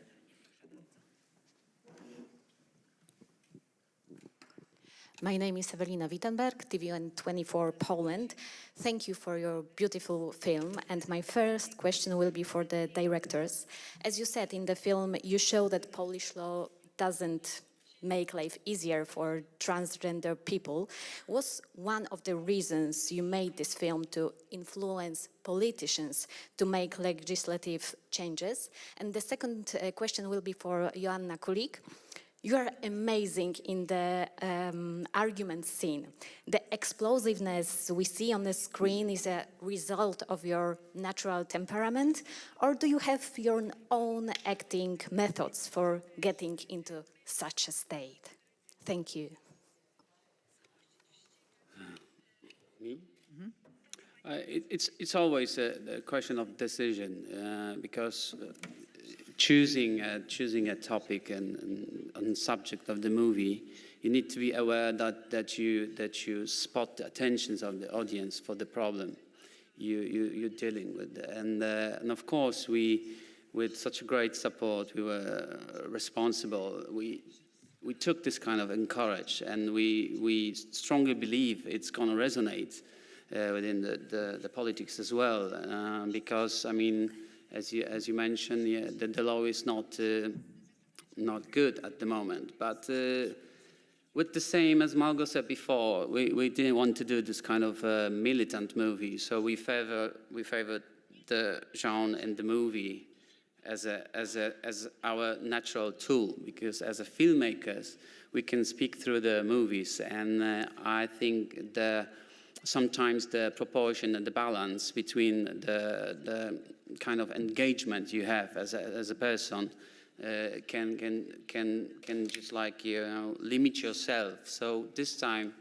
My name is Ewelina Wittenberg, TVN24 Poland. Thank you for your beautiful film. And my first question will be for the directors. As you said in the film, you show that Polish law doesn't make life easier for transgender people. Was one of the reasons you made this film to influence politicians to make legislative changes? And the second question will be for Joanna Kulik. You are amazing in the argument scene. The explosiveness we see on the screen is a result of your natural temperament, or do you have your own acting methods for getting into such a state? Thank you. Me? It's always a question of decision because choosing a topic and subject of the movie, you need to be aware that you spot the attentions of the audience for the problem you're dealing with, and of course with such a great support, we were responsible. We took this kind of encourage, and we strongly believe it's going to resonate within the politics as well, because I mean, as you mentioned, yeah, the law is not good at the moment. But with the same, as Margot said before, we didn't want to do this kind of militant movie. So we favored the genre in the movie as our natural tool, because as a filmmakers we can speak through the movies, and I think sometimes the proportion and the balance between the kind of engagement you have as a person can just like, you know, limit yourself. So this time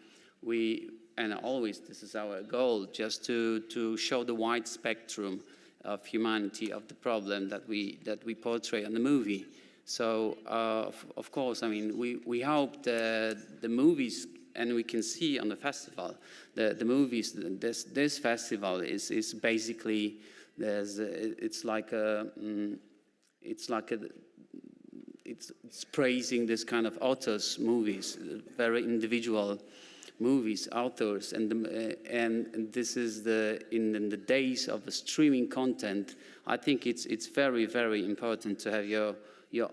and always this is our goal, just to show the wide spectrum of humanity, of the problem that we portray on the movie. So of course, I mean, we hope the movies, and we can see on the festival, the movies, this festival is basically, it's praising this kind of authors' movies, very individual movies, authors, and this is in the days of the streaming content. I think it's very, very important to have your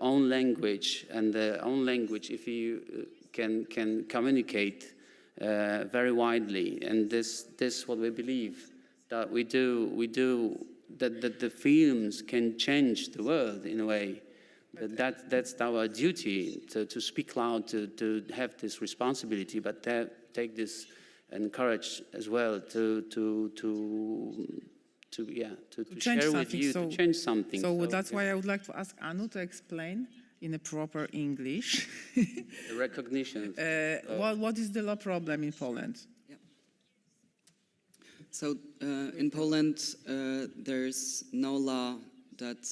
own language, and the own language, if you can communicate very widely, and this what we believe that we do that the films can change the world in a way. That's our duty, to speak loud, to have this responsibility, but take this and courage as well to share with you, to change something. So that's why I would like to ask Anu to explain in a proper English. The recognition. What is the law problem in Poland? So in Poland, there's no law that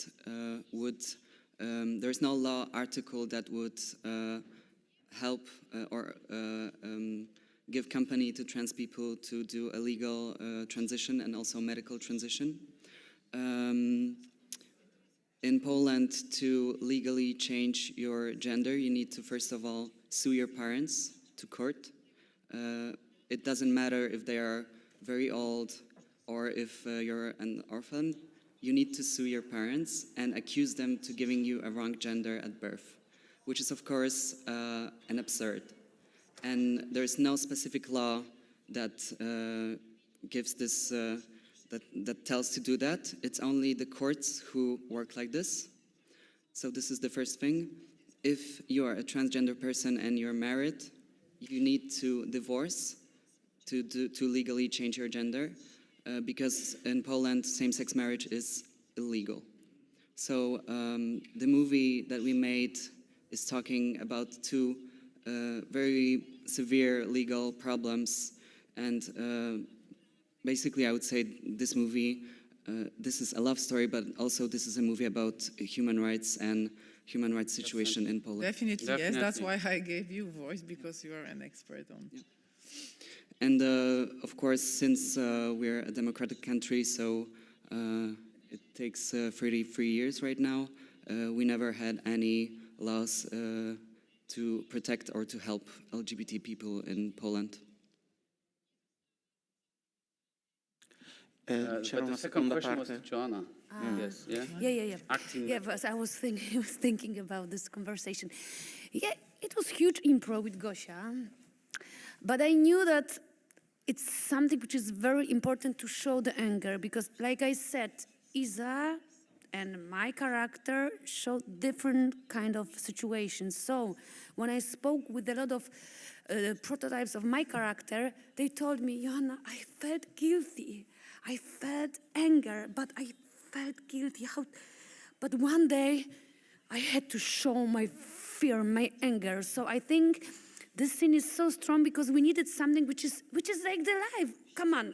there's no law article that would help or give company to trans people to do a legal transition and also medical transition. In Poland, to legally change your gender, you need to first of all sue your parents to court. It doesn't matter if they are very old or if you're an orphan. You need to sue your parents and accuse them to giving you a wrong gender at birth, which is of course an absurd. And there's no specific law that gives this, that tells to do that. It's only the courts who work like this. So this is the first thing. If you are a transgender person and you're married, you need to divorce to legally change your gender, because in Poland, same-sex marriage is illegal. So the movie that we made is talking about two very severe legal problems, and basically I would say this movie, this is a love story, but also this is a movie about human rights and human rights situation in Poland. Definitely, yes. That's why I gave you voice, because you are an expert on. Yeah. And of course, since we're a democratic country, so it takes 33 years right now. We never had any laws to protect or to help LGBT people in Poland. But the second question was to Joanna. Yes, yeah? Yeah. Acting. Yeah, but I was thinking about this conversation. Yeah, it was huge improv with Gosia, but I knew that it's something which is very important to show the anger, because like I said, Isa and my character show different kind of situations. So when I spoke with a lot of prototypes of my character, they told me, Joanna, I felt guilty. I felt anger, but I felt guilty. But one day I had to show my fear, my anger. So I think this scene is so strong because we needed something which is like the life. Come on,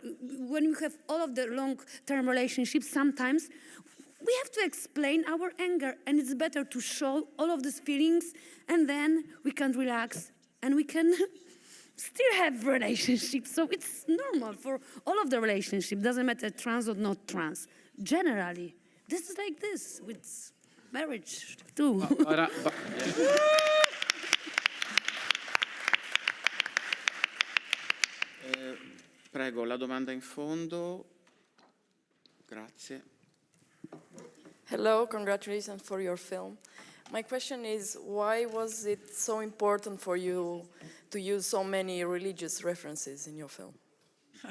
when you have all of the long-term relationships, sometimes we have to explain our anger, and it's better to show all of these feelings, and then we can relax and we can still have relationships. So it's normal for all of the relationships. Doesn't matter trans or not trans. Generally, this is like this with marriage too. Prego, la domanda in fondo. Grazie. Hello, congratulations for your film. My question is, why was it so important for you to use so many religious references in your film?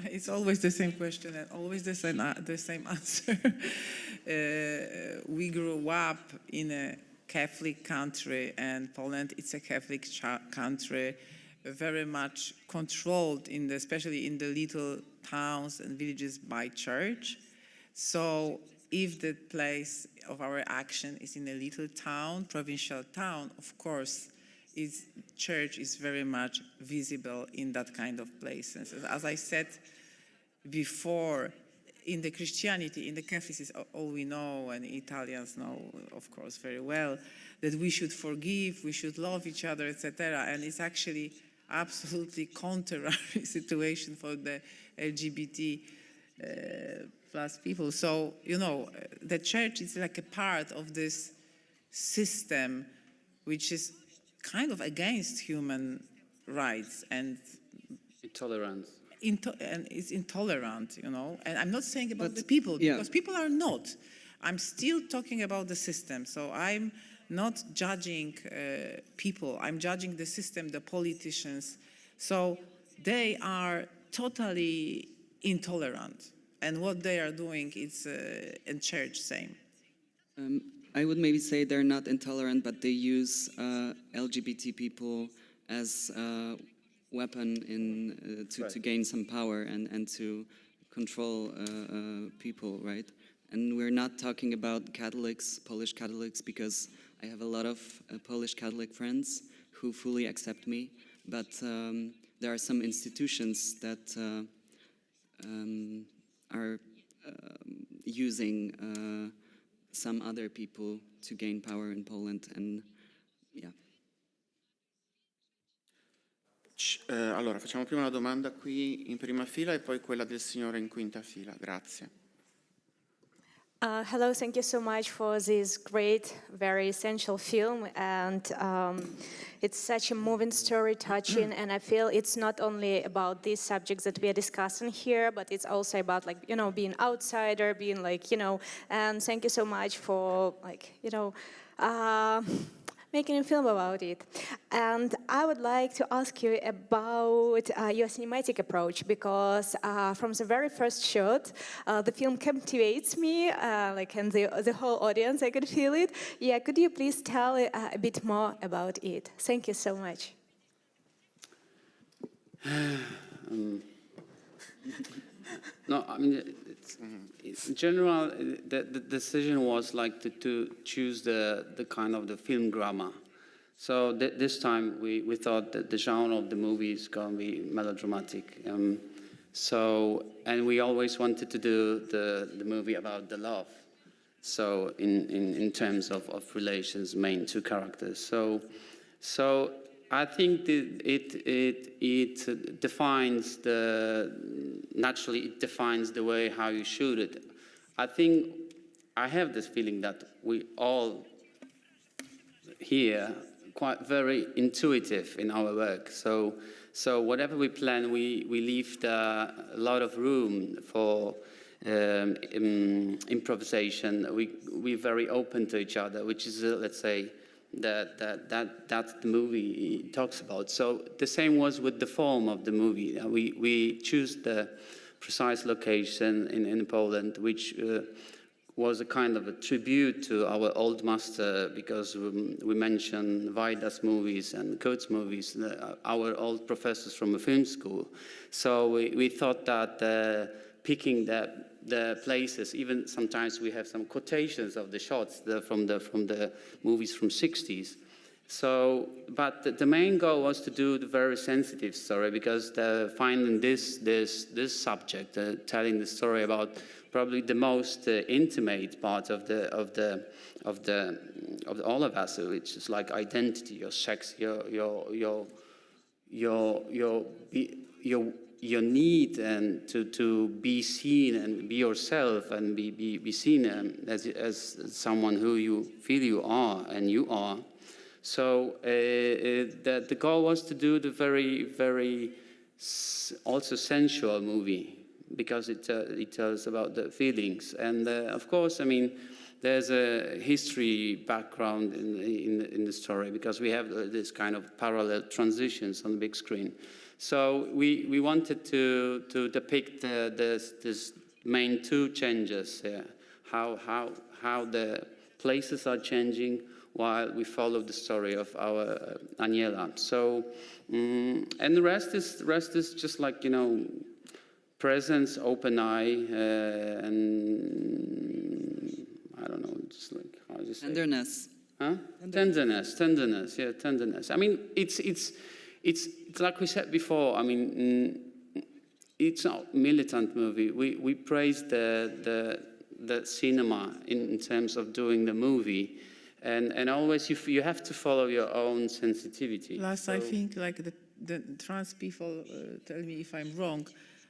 It's always the same question and always the same answer. We grew up in a Catholic country, and Poland, it's a Catholic country, very much controlled, especially in the little towns and villages, by church. So if the place of our action is in a little town, provincial town, of course, church is very much visible in that kind of places. As I said before, in the Christianity, in the Catholicism, all we know, and Italians know, of course, very well, that we should forgive, we should love each other, etc. And it's actually absolutely contrary situation for the LGBT plus people. So, you know, the church is like a part of this system which is kind of against human rights and intolerance. And it's intolerant, you know. And I'm not saying about the people, because people are not. I'm still talking about the system. So I'm not judging people. I'm judging the system, the politicians. So they are totally intolerant. And what they are doing is in church, same. I would maybe say they're not intolerant, but they use LGBT people as a weapon to gain some power and to control people, right? And we're not talking about Catholics, Polish Catholics, because I have a lot of Polish Catholic friends who fully accept me, but there are some institutions that are using some other people to gain power in Poland, and yeah. Allora, facciamo prima una domanda qui in prima fila e poi quella del signore in quinta fila. Grazie. Hello, thank you so much for this great, very essential film, and it's such a moving story, touching, and I feel it's not only about these subjects that we are discussing here, but it's also about, like, you know, being outsider, being, like, you know, and thank you so much for, like, you know, making a film about it. And I would like to ask you about your cinematic approach, because from the very first shot, the film captivates me, and the whole audience, I could feel it. Yeah, could you please tell a bit more about it? Thank you so much. No, I mean, in general, the decision was like to choose the kind of the film drama. So this time we thought that the genre of the movie is going to be melodramatic. And we always wanted to do the movie about the love. So in terms of relations, main two characters. So I think that it defines naturally it defines the way how you shoot it. I think I have this feeling that we all here quite very intuitive in our work. So whatever we plan, we leave a lot of room for improvisation. We're very open to each other, which is let's say that the movie talks about. So the same was with the form of the movie. We choose the precise location in Poland, which was a kind of a tribute to our old master, because we mentioned Wajda's movies and Kurt's movies, our old professors from a film school. So we thought that picking the places, even sometimes we have some quotations of the shots from the movies from 60s. So, but the main goal was to do the very sensitive story, because finding this subject, telling the story about probably the most intimate part of all of us, which is like identity, your sex, your need and to be seen and be yourself and be seen as someone who you feel you are and you are. So the goal was to do the very, very also sensual movie, because it tells about the feelings. And of course, I mean, there's a history background in the story, because we have this kind of parallel transitions on the big screen. So we wanted to depict this main two changes, how the places are changing while we follow the story of our Aniela. So and the rest is just like, you know, presence, open eye, and I don't know, just like how do you say? Tenderness. Huh? Tenderness. Yeah, tenderness. I mean, it's like we said before. I mean, it's not a militant movie. We praise the cinema in terms of doing the movie, and always you have to follow your own sensitivity. Plus, so, I think like the trans people, tell me if I'm wrong,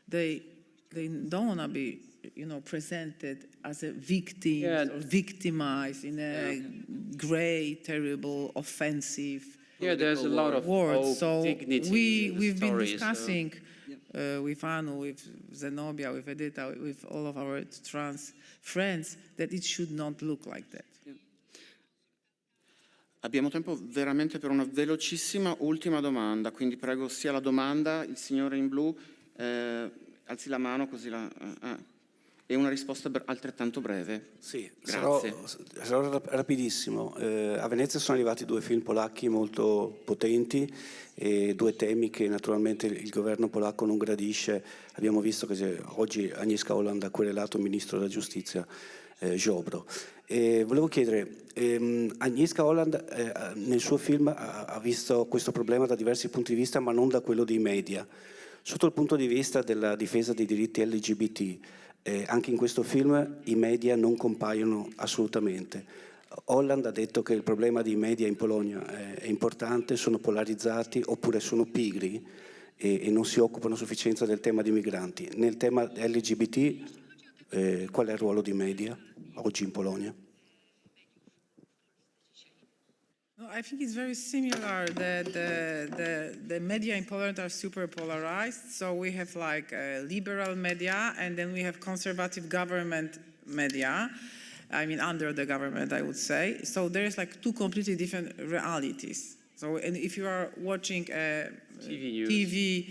they don't want to be, you know, presented as a victim or victimized in a gray, terrible, offensive. Yeah, there's a lot of words. So we've been stories, discussing with Anu, with Zenobia, with Edita, with all of our trans friends, that it should not look like that. Abbiamo tempo veramente per una velocissima ultima domanda, quindi prego sia la domanda, il signore in blu, alzi la mano così e una risposta altrettanto breve. Sì, grazie. sarò rapidissimo. A Venezia sono arrivati 2 film polacchi molto potenti e 2 temi che naturalmente il governo polacco non gradisce. Abbiamo visto che oggi Agnieszka Holland ha querelato il ministro della giustizia Ziobro. Volevo chiedere, Agnieszka Holland nel suo film ha visto questo problema da diversi punti di vista, ma non da quello dei media. Sotto il punto di vista della difesa dei diritti LGBT, anche in questo film i media non compaiono assolutamente. Holland ha detto che il problema dei media in Polonia è importante, sono polarizzati oppure sono pigri e non si occupano a sufficienza del tema dei migranti. Nel tema LGBT, qual è il ruolo dei media oggi in Polonia? No, I think it's very similar. The media in Poland are super polarized. So we have like liberal media, and then we have conservative government media. I mean, under the government, I would say. So there's like two completely different realities. So, and if you are watching a TV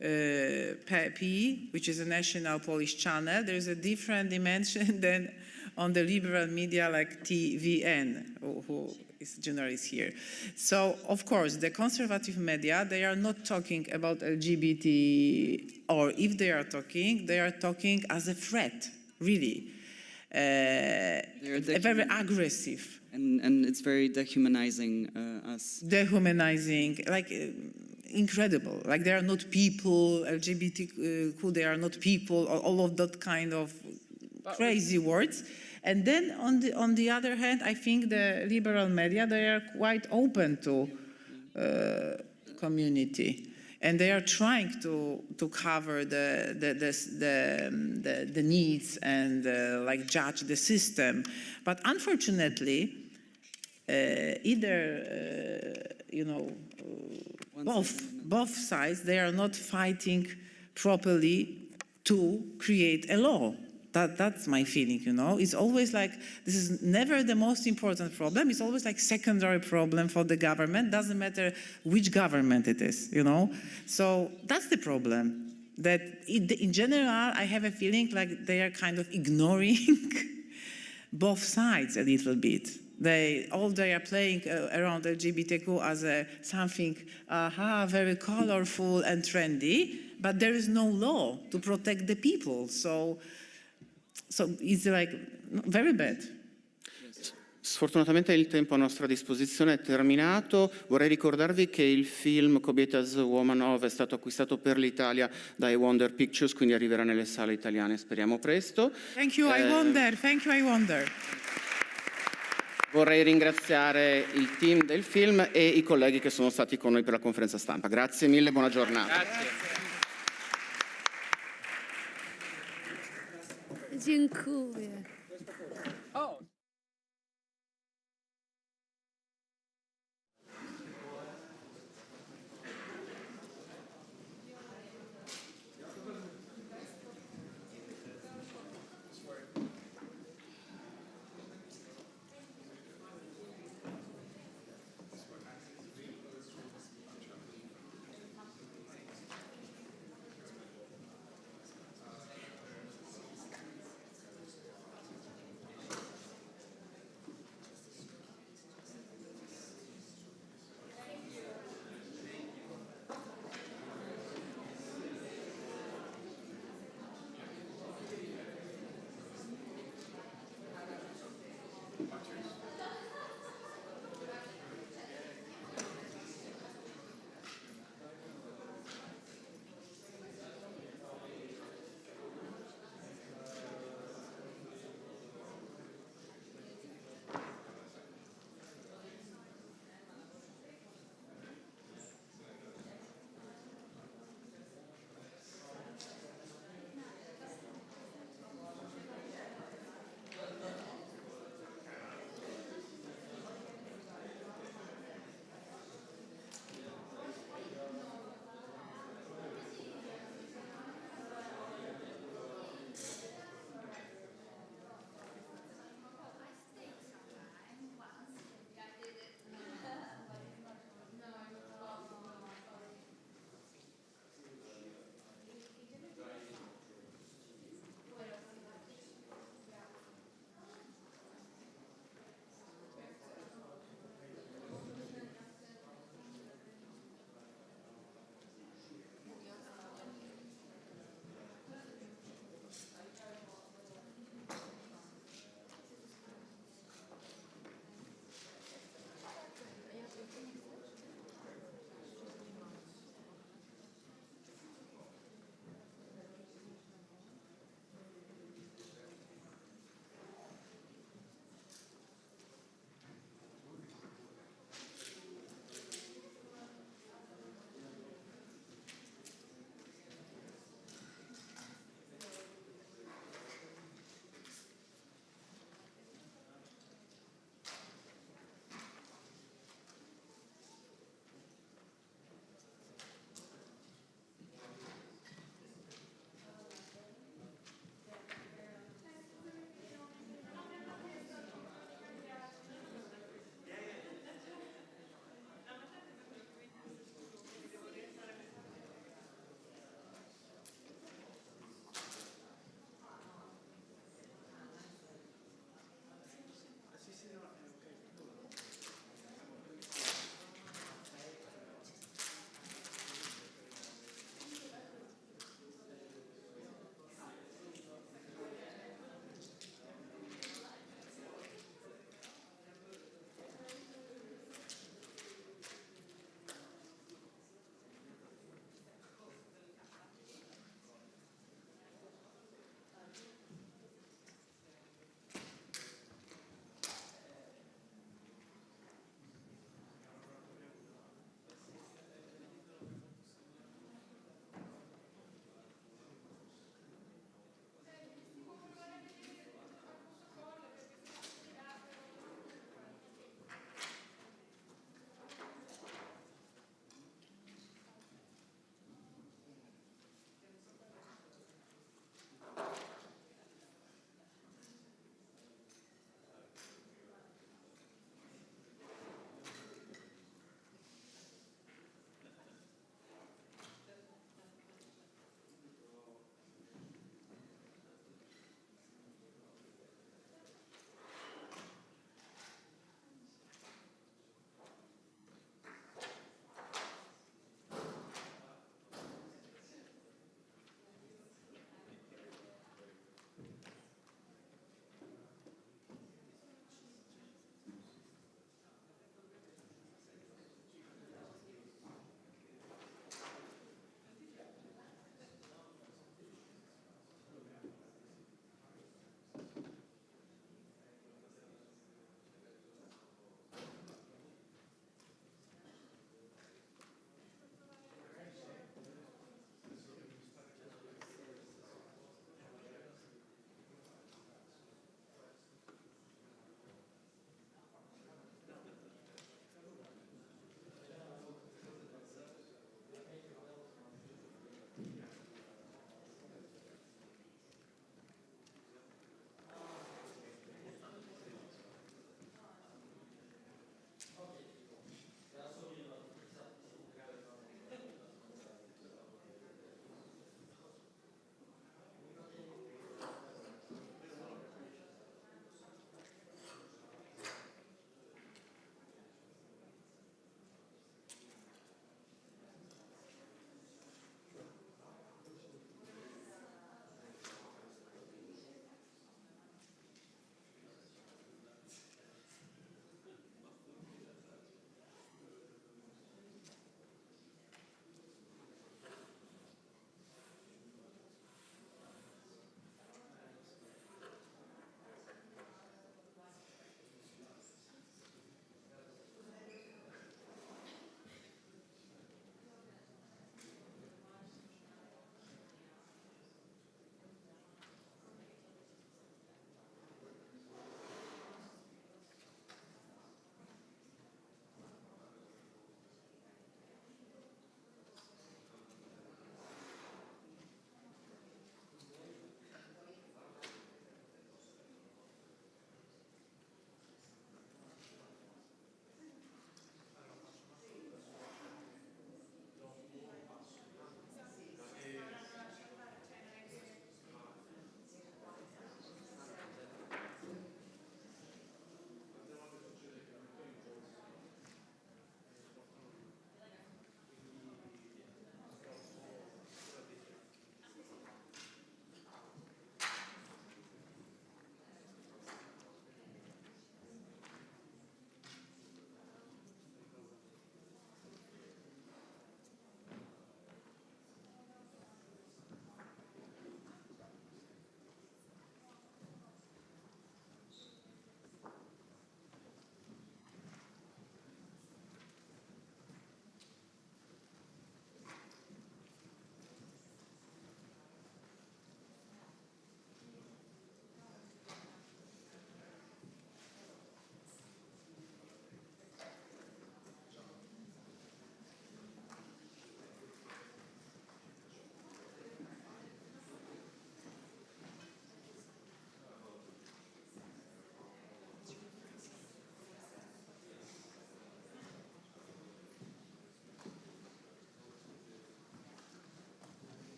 PEP, which is a national Polish channel, there's a different dimension than on the liberal media like TVN, who is journalist here. So, of course, the conservative media, they are not talking about LGBT, or if they are talking as a threat, really. Very aggressive. And it's very dehumanizing us. Dehumanizing, like incredible. Like they are not people, LGBTQ, they are not people, or all of that kind of crazy words. And then on the other hand, I think the liberal media, they are quite open to community. And they are trying to cover the needs and like judge the system. But unfortunately, both sides, they are not fighting properly to create a law. That's my feeling, you know. It's always like, this is never the most important problem. It's always like secondary problem for the government. Doesn't matter which government it is, you know. So that's the problem. That in general, I have a feeling like they are kind of ignoring both sides a little bit. They are playing around LGBTQ as something very colorful and trendy, but there is no law to protect the people. So it's like very bad. Sfortunatamente il tempo a nostra disposizione è terminato. Vorrei ricordarvi che il film KOBIETA's Woman Of è stato acquistato per l'Italia dai Wonder Pictures, quindi arriverà nelle sale italiane, speriamo presto. Thank you, I wonder. Thank you, I wonder. Vorrei ringraziare il team del film e i colleghi che sono stati con noi per la conferenza stampa. Grazie mille, buona giornata. Dziękuję.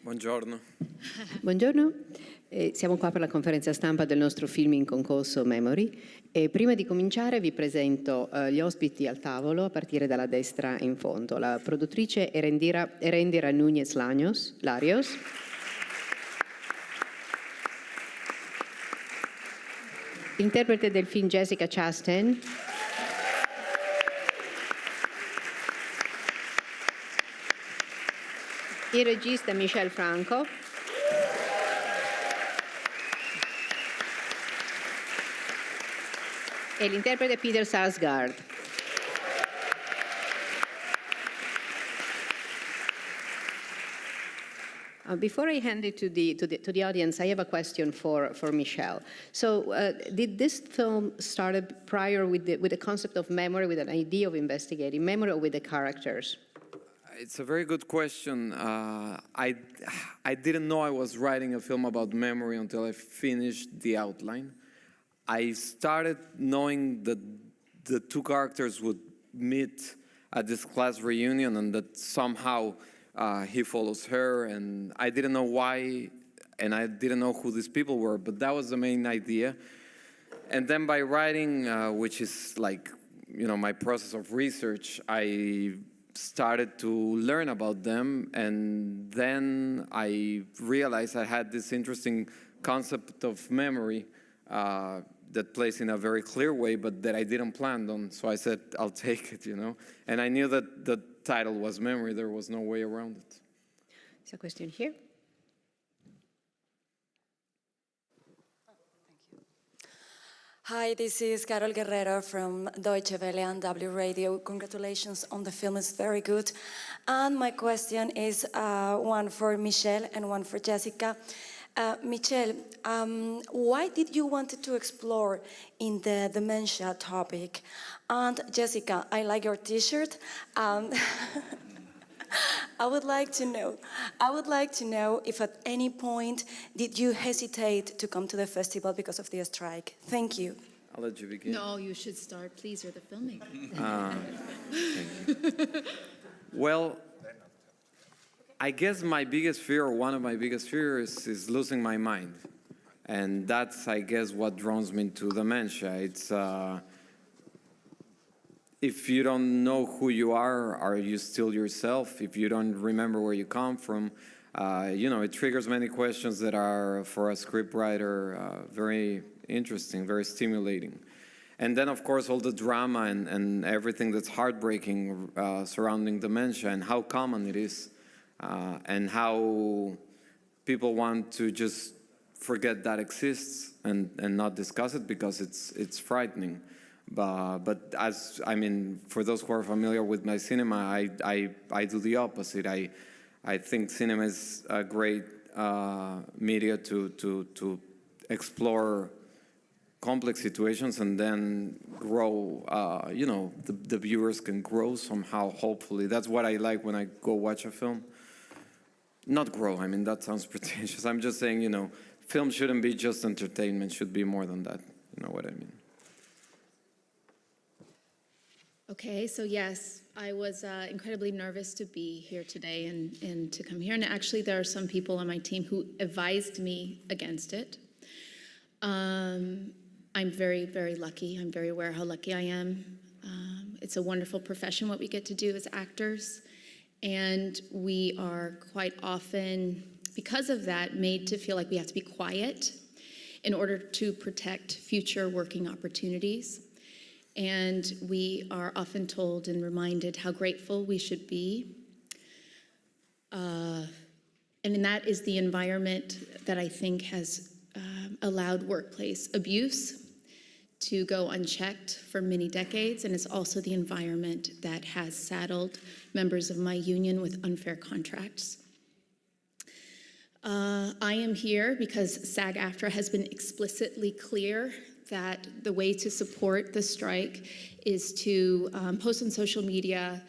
Buongiorno. Buongiorno, siamo qua per la conferenza stampa del nostro film in concorso Memory e prima di cominciare vi presento gli ospiti al tavolo a partire dalla destra in fondo. La produttrice Erendira Núñez Larios. Interprete del film Jessica Chastain. Il regista Michel Franco. E l'interprete Peter Sarsgaard. Before I hand it to the audience, I have a question for Michel. So, did this film started prior with the concept of memory, with an idea of investigating memory, or with the characters? It's a very good question. I didn't know I was writing a film about memory until I finished the outline. I started knowing that the two characters would meet at this class reunion and that somehow he follows her, and I didn't know why, and I didn't know who these people were, but that was the main idea. And then by writing, which is like, you know, my process of research, I started to learn about them, and then I realized I had this interesting concept of memory that plays in a very clear way, but that I didn't plan on, so I said, I'll take it, you know. And I knew that the title was memory, there was no way around it. There's a question here. Hi, this is Carol Guerrero from Deutsche Welle and W Radio. Congratulations on the film, it's very good. And my question is one for Michel and one for Jessica. Michel, why did you want to explore in the dementia topic? And Jessica, I like your t-shirt. I would like to know if at any point did you hesitate to come to the festival because of the strike? Thank you. I'll let you begin. No, you should start, please. You're the filmmaker. Thank you. Well, I guess my biggest fear, or one of my biggest fears, is losing my mind. And that's, I guess, what draws me to dementia. It's, if you don't know who you are you still yourself? If you don't remember where you come from, you know, it triggers many questions that are, for a scriptwriter, very interesting, very stimulating. And then, of course, all the drama and everything that's heartbreaking surrounding dementia and how common it is. And how people want to just forget that exists and not discuss it because it's frightening. But as, I mean, for those who are familiar with my cinema, I do the opposite. I think cinema is a great media to explore complex situations and then grow, you know, the viewers can grow somehow, hopefully. That's what I like when I go watch a film. Not grow, I mean, that sounds pretentious. I'm just saying, you know, film shouldn't be just entertainment, should be more than that. You know what I mean? Okay, so yes, I was incredibly nervous to be here today and to come here. And actually, there are some people on my team who advised me against it. I'm very, very lucky. I'm very aware how lucky I am. It's a wonderful profession, what we get to do as actors. And we are quite often, because of that, made to feel like we have to be quiet in order to protect future working opportunities. And we are often told and reminded how grateful we should be. And that is the environment that I think has allowed workplace abuse to go unchecked for many decades, and it's also the environment that has saddled members of my union with unfair contracts. I am here because SAG-AFTRA has been explicitly clear that the way to support the strike is to post on social media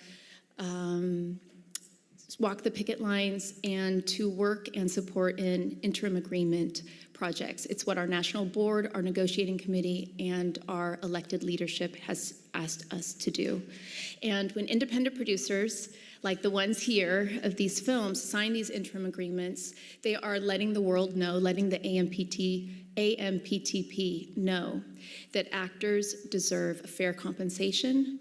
walk the picket lines and to work and support in interim agreement projects. It's what our national board, our negotiating committee, and our elected leadership has asked us to do. And when independent producers, like the ones here of these films, sign these interim agreements, they are letting the world know, letting the AMPTP know that actors deserve fair compensation,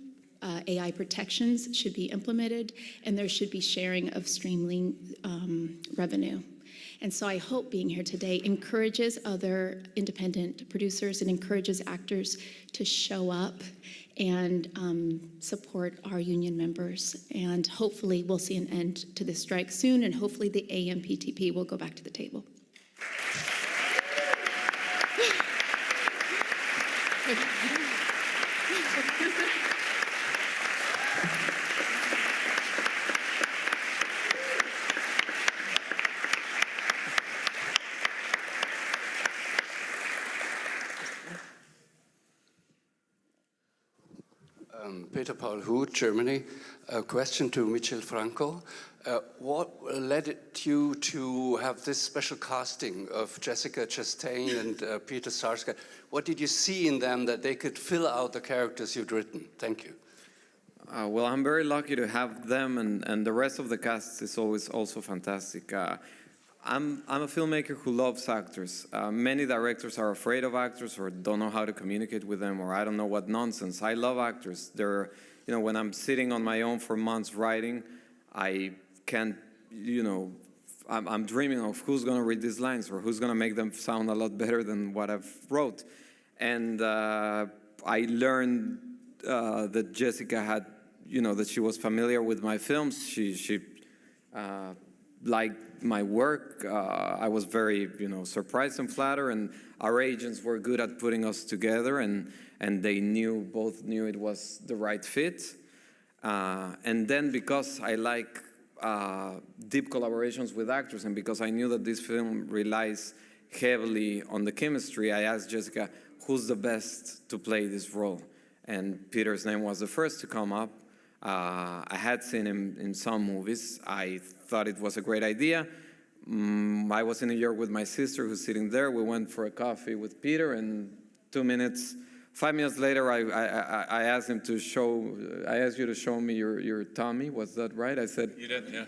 AI protections should be implemented, and there should be sharing of streaming revenue. And so I hope being here today encourages other independent producers and encourages actors to show up and support our union members. And hopefully we'll see an end to this strike soon, and hopefully the AMPTP will go back to the table. Peter Paul Huth, Germany. A question to Michel Franco. What led you to have this special casting of Jessica Chastain and Peter Sarsgaard? What did you see in them that they could fill out the characters you'd written? Thank you. Well, I'm very lucky to have them, and the rest of the cast is always also fantastic. I'm a filmmaker who loves actors. Many directors are afraid of actors or don't know how to communicate with them, or I don't know what nonsense. I love actors. They're, you know, when I'm sitting on my own for months writing, I can't, you know, I'm dreaming of who's going to read these lines or who's going to make them sound a lot better than what I've wrote. And I learned that Jessica had, you know, that she was familiar with my films. She liked my work. I was very, you know, surprised and flattered, and our agents were good at putting us together, and they both knew it was the right fit. And then because I like deep collaborations with actors, and because I knew that this film relies heavily on the chemistry, I asked Jessica, who's the best to play this role? And Peter's name was the first to come up. I had seen him in some movies. I thought it was a great idea. I was in New York with my sister who's sitting there. We went for a coffee with Peter, and 5 minutes later, I asked him to I asked you to show me your tummy. Was that right? I said, you did, yeah.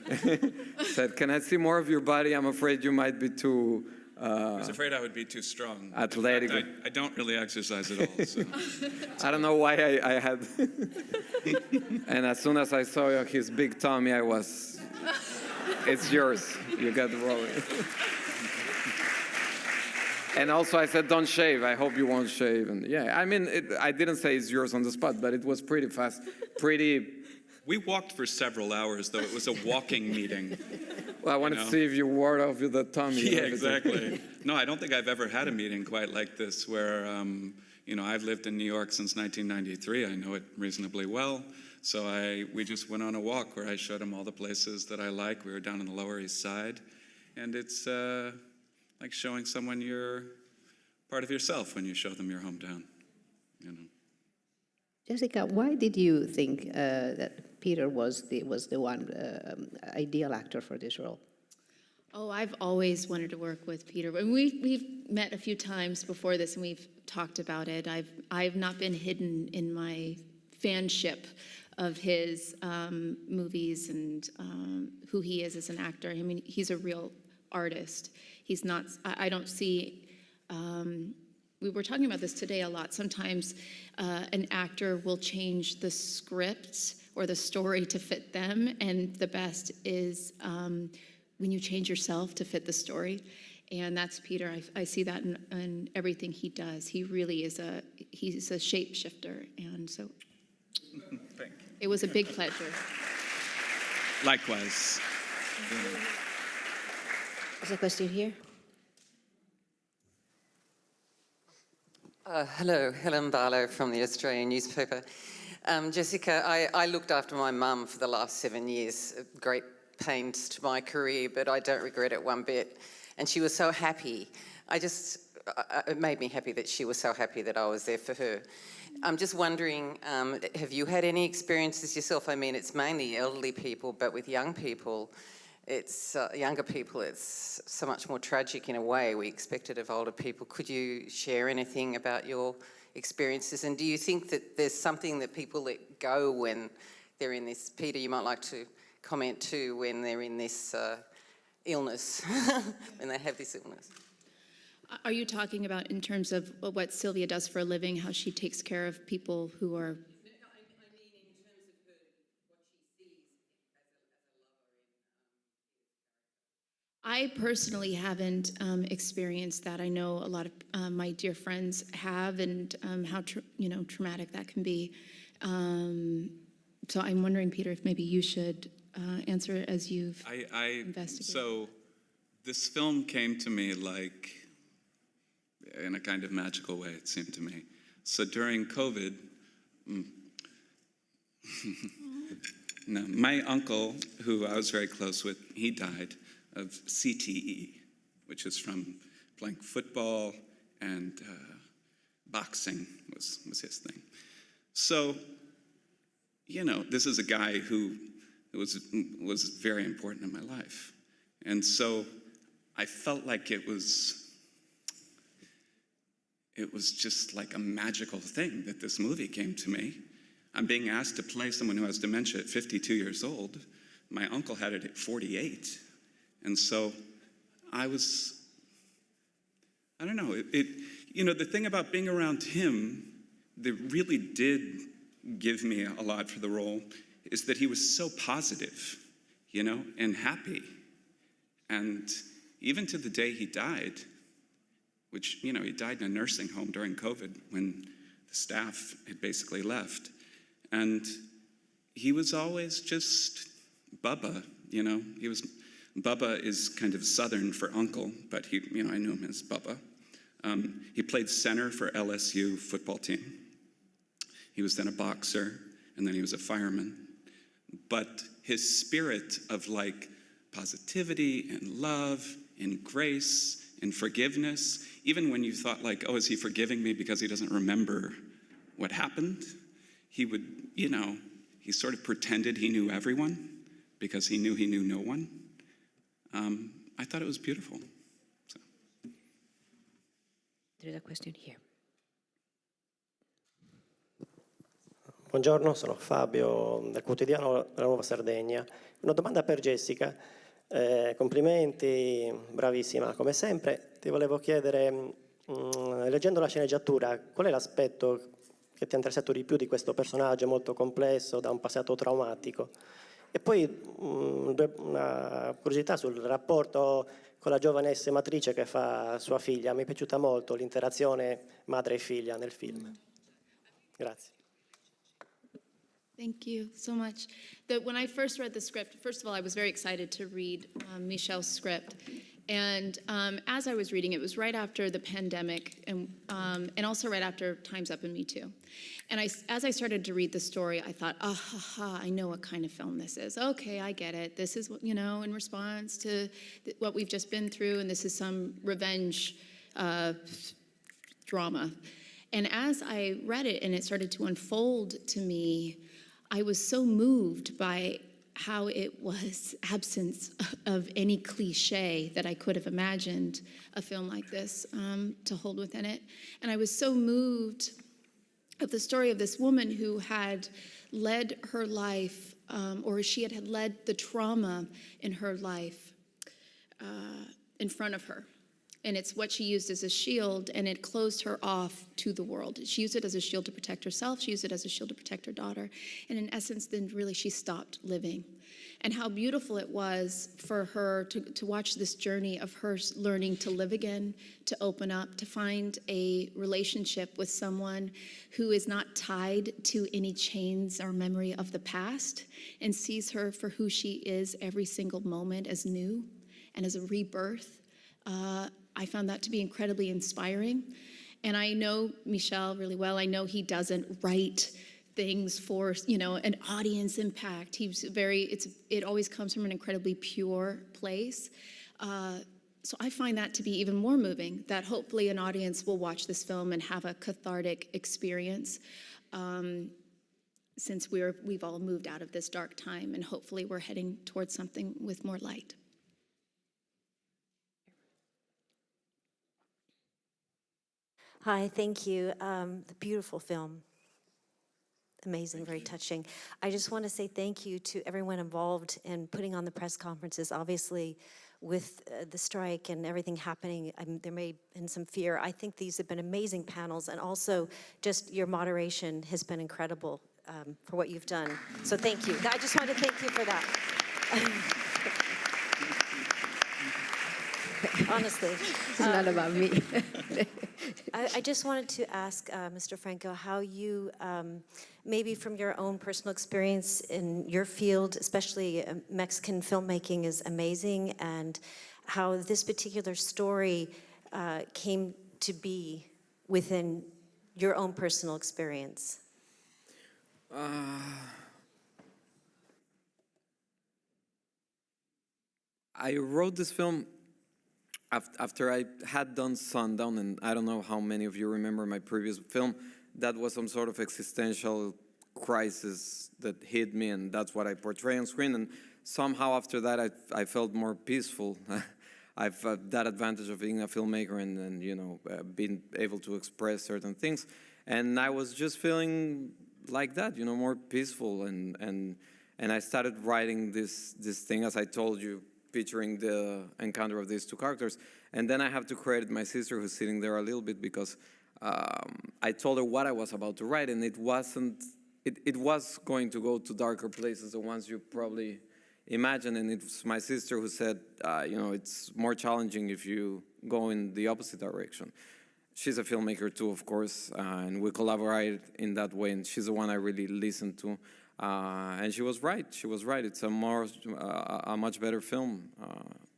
I said, can I see more of your body? I'm afraid you might be too I was afraid I would be too strong. Athletic. In fact, I don't really exercise at all. So. I don't know why I had. And as soon as I saw his big tummy, I was, it's yours. You got the role. And also I said, don't shave. I hope you won't shave. And yeah, I mean, I didn't say it's yours on the spot, but it was pretty fast, We walked for several hours, though. It was a walking meeting. Well, I wanted to see if you wore off with the tummy. Yeah, exactly. No, I don't think I've ever had a meeting quite like this where, you know, I've lived in New York since 1993. I know it reasonably well. So we just went on a walk where I showed him all the places that I like. We were down on the Lower East Side. And it's like showing someone you're part of yourself when you show them your hometown, you know. Jessica, why did you think that Peter was the one ideal actor for this role? Oh, I've always wanted to work with Peter. And we've met a few times before this, and we've talked about it. I've not been hidden in my fanship of his movies and who he is as an actor. I mean, he's a real artist. He's not. I don't see. We were talking about this today a lot. Sometimes an actor will change the script or the story to fit them, and the best is when you change yourself to fit the story. And that's Peter. I see that in everything he does. He really is he's a shapeshifter, and so Thank you. It was a big pleasure. Likewise. There's a question here. Hello, Helen Barlow from the Australian newspaper. Jessica, I looked after my mum for the last 7 years, great pains to my career, but I don't regret it one bit. And she was so happy. I just it made me happy that she was so happy that I was there for her. I'm just wondering, have you had any experiences yourself? I mean, it's mainly elderly people, but with young people, it's younger people, it's so much more tragic in a way. We expect it of older people. Could you share anything about your experiences? And do you think that there's something that people let go when they're in this? Peter, you might like to comment too, when they're in this illness, when they have this illness. Are you talking about in terms of what Sylvia does for a living, how she takes care of people who are... I personally haven't experienced that. I know a lot of my dear friends have, and how traumatic that can be. So I'm wondering, Peter, if maybe you should answer as you've investigated. So this film came to me like in a kind of magical way, it seemed to me. So during COVID, no, my uncle, who I was very close with, he died of CTE, which is from playing football, and boxing was his thing. So, you know, this is a guy who was very important in my life. And so I felt like it was just like a magical thing that this movie came to me. I'm being asked to play someone who has dementia at 52 years old. My uncle had it at 48. And so I don't know, you know, the thing about being around him that really did give me a lot for the role is that he was so positive, you know, and happy. And even to the day he died, which, you know, he died in a nursing home during COVID when the staff had basically left. And he was always just Bubba, you know. Bubba is kind of Southern for uncle, but he, you know, I knew him as Bubba. He played center for LSU football team. He was then a boxer, and then he was a fireman. But his spirit of like positivity and love and grace and forgiveness, even when you thought like, oh, is he forgiving me because he doesn't remember what happened? He would, you know, he sort of pretended he knew everyone because he knew no one. I thought it was beautiful. So. There's a question here. Buongiorno, sono Fabio del quotidiano della Nuova Sardegna. Una domanda per Jessica. Complimenti, bravissima come sempre. Ti volevo chiedere, leggendo la sceneggiatura, qual è l'aspetto che ti ha interessato di più di questo personaggio molto complesso, da un passato traumatico? E poi una curiosità sul rapporto con la giovane ex matrice che fa sua figlia. Mi è piaciuta molto l'interazione madre e figlia nel film. Grazie. Thank you so much. When I first read the script, first of all, I was very excited to read Michel's script. And as I was reading, it was right after the pandemic and also right after Time's Up and Me Too. And as I started to read the story, I thought, I know what kind of film this is. Okay, I get it. This is, you know, in response to what we've just been through, and this is some revenge drama. And as I read it and it started to unfold to me, I was so moved by how it was absence of any cliche that I could have imagined a film like this to hold within it. And I was so moved of the story of this woman who had led her life, or she had led the trauma in her life in front of her. And it's what she used as a shield, and it closed her off to the world. She used it as a shield to protect herself. She used it as a shield to protect her daughter. And in essence, then really she stopped living. And how beautiful it was for her to watch this journey of her learning to live again, to open up, to find a relationship with someone who is not tied to any chains or memory of the past, and sees her for who she is every single moment as new and as a rebirth. I found that to be incredibly inspiring. And I know Michel really well. I know he doesn't write things for, you know, an audience impact. He's it always comes from an incredibly pure place. So I find that to be even more moving, that hopefully an audience will watch this film and have a cathartic experience, since we've all moved out of this dark time, and hopefully we're heading towards something with more light. Hi, thank you. The beautiful film. Amazing, very touching. I just want to say thank you to everyone involved in putting on the press conferences. Obviously, with the strike and everything happening, there may have been some fear. I think these have been amazing panels, and also just your moderation has been incredible for what you've done. So thank you. I just want to thank you for that. Honestly. It's not about me. I just wanted to ask Mr. Franco how you, maybe from your own personal experience in your field, especially Mexican filmmaking is amazing, and how this particular story came to be within your own personal experience. I wrote this film after I had done Sundown, and I don't know how many of you remember my previous film. That was some sort of existential crisis that hit me, and that's what I portray on screen. And somehow after that, I felt more peaceful. I've that advantage of being a filmmaker and you know, being able to express certain things. And I was just feeling like that, you know, more peaceful. And I started writing this thing, as I told you, featuring the encounter of these two characters. And then I have to credit my sister, who's sitting there a little bit, because I told her what I was about to write, and it wasn't, it was going to go to darker places, the ones you probably imagine. And it was my sister who said, you know, it's more challenging if you go in the opposite direction. She's a filmmaker too, of course, and we collaborate in that way, and she's the one I really listened to. And she was right. She was right. It's a much better film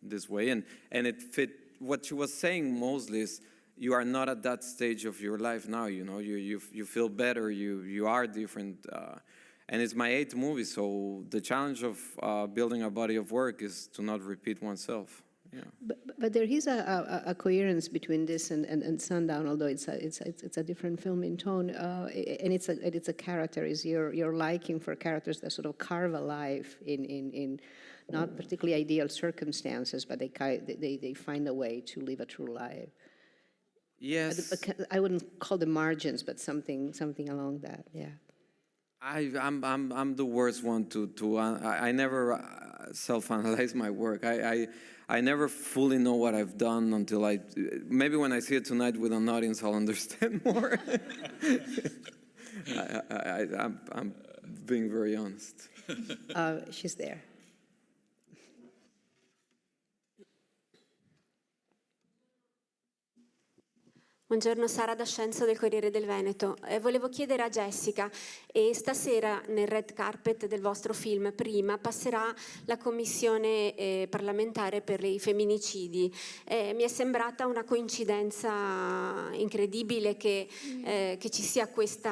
this way, and it fit. What she was saying mostly is, you are not at that stage of your life now. You know, you feel better. You are different, and it's my 8th movie. So the challenge of building a body of work is to not repeat oneself. Yeah. But there is a coherence between this and Sundown, although it's a different film in tone, and it's a character. Is your liking for characters that sort of carve a life in not particularly ideal circumstances, but they find a way to live a true life. Yes. I wouldn't call them margins, but something along that. Yeah. I'm the worst one to I never self-analyze my work. I never fully know what I've done until maybe when I see it tonight with an audience, I'll understand more. I'm being very honest. She's there. Buongiorno, Sara D'Ascenso del Corriere del Veneto. Volevo chiedere a Jessica, stasera nel red carpet del vostro film, prima, passerà la commissione parlamentare per i femminicidi. Mi è sembrata una coincidenza incredibile che ci sia questo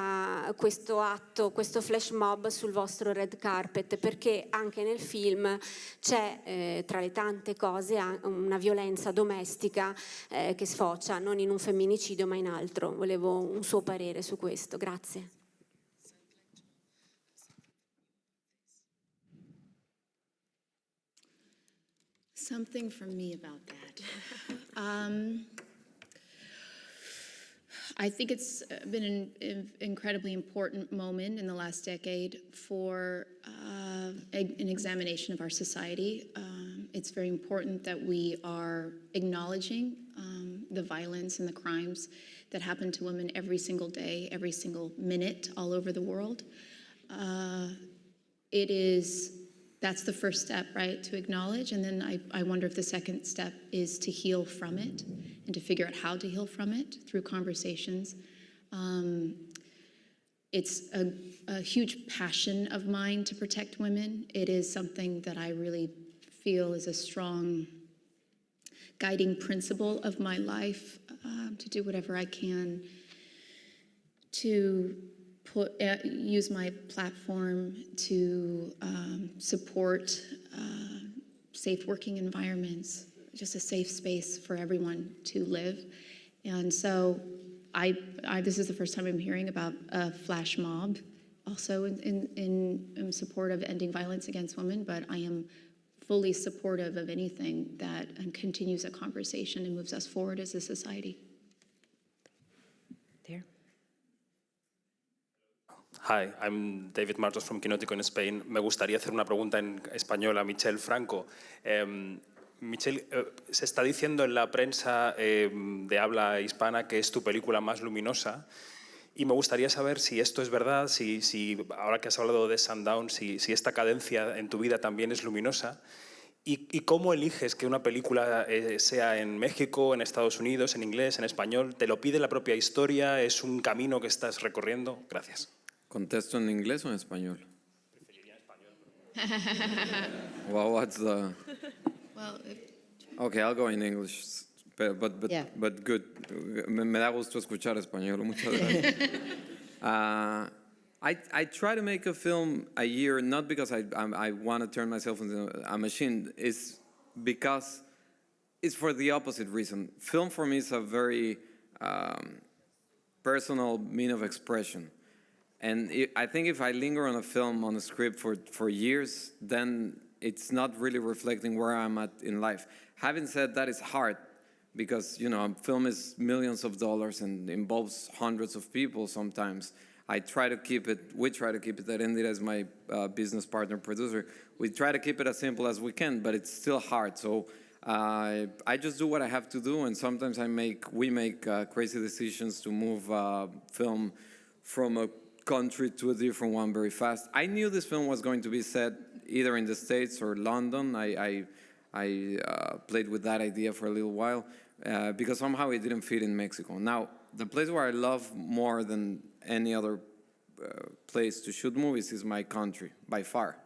atto, questo flash mob sul vostro red carpet, perché anche nel film c'è, tra le tante cose, una violenza domestica che sfocia non in un femminicidio ma in altro. Volevo un suo parere su questo. Grazie. Something from me about that. I think it's been an incredibly important moment in the last decade for an examination of our society. It's very important that we are acknowledging the violence and the crimes that happen to women every single day, every single minute, all over the world. That's the first step, right, to acknowledge, and then I wonder if the second step is to heal from it and to figure out how to heal from it through conversations. It's a huge passion of mine to protect women. It is something that I really feel is a strong guiding principle of my life, to do whatever I can to use my platform to support safe working environments, just a safe space for everyone to live. And so this is the first time I'm hearing about a flash mob, also in support of ending violence against women, but I am fully supportive of anything that continues a conversation and moves us forward as a society. There. Hi, I'm David Martos from Quinótico in Spain. Me gustaría hacer una pregunta en español a Michel Franco. Michel, se está diciendo en la prensa de habla hispana que es tu película más luminosa y me gustaría saber si esto es verdad, si ahora que has hablado de Sundown, si esta cadencia en tu vida también es luminosa y cómo eliges que una película sea en México, en Estados Unidos, en inglés, en español. ¿Te lo pide la propia historia? ¿Es un camino que estás recorriendo? Gracias. ¿Contesto en inglés o en español? Preferiría en español. Well, what's the... Well, Okay, I'll go in English, Yeah. but good. Me da gusto escuchar español. Muchas gracias. I try to make a film a year, not because I want to turn myself into a machine. It's because it's for the opposite reason. Film for me is a very personal mean of expression. And I think if I linger on a film, on a script for years, then it's not really reflecting where I'm at in life. Having said that, it's hard because, you know, a film is millions of dollars and involves hundreds of people sometimes. We try to keep it, that ended as my business partner, producer. We try to keep it as simple as we can, but it's still hard. So I just do what I have to do, and sometimes we make crazy decisions to move film from a country to a different one very fast. I knew this film was going to be set either in the States or London. I played with that idea for a little while because somehow it didn't fit in Mexico. Now, the place where I love more than any other place to shoot movies is my country, by far.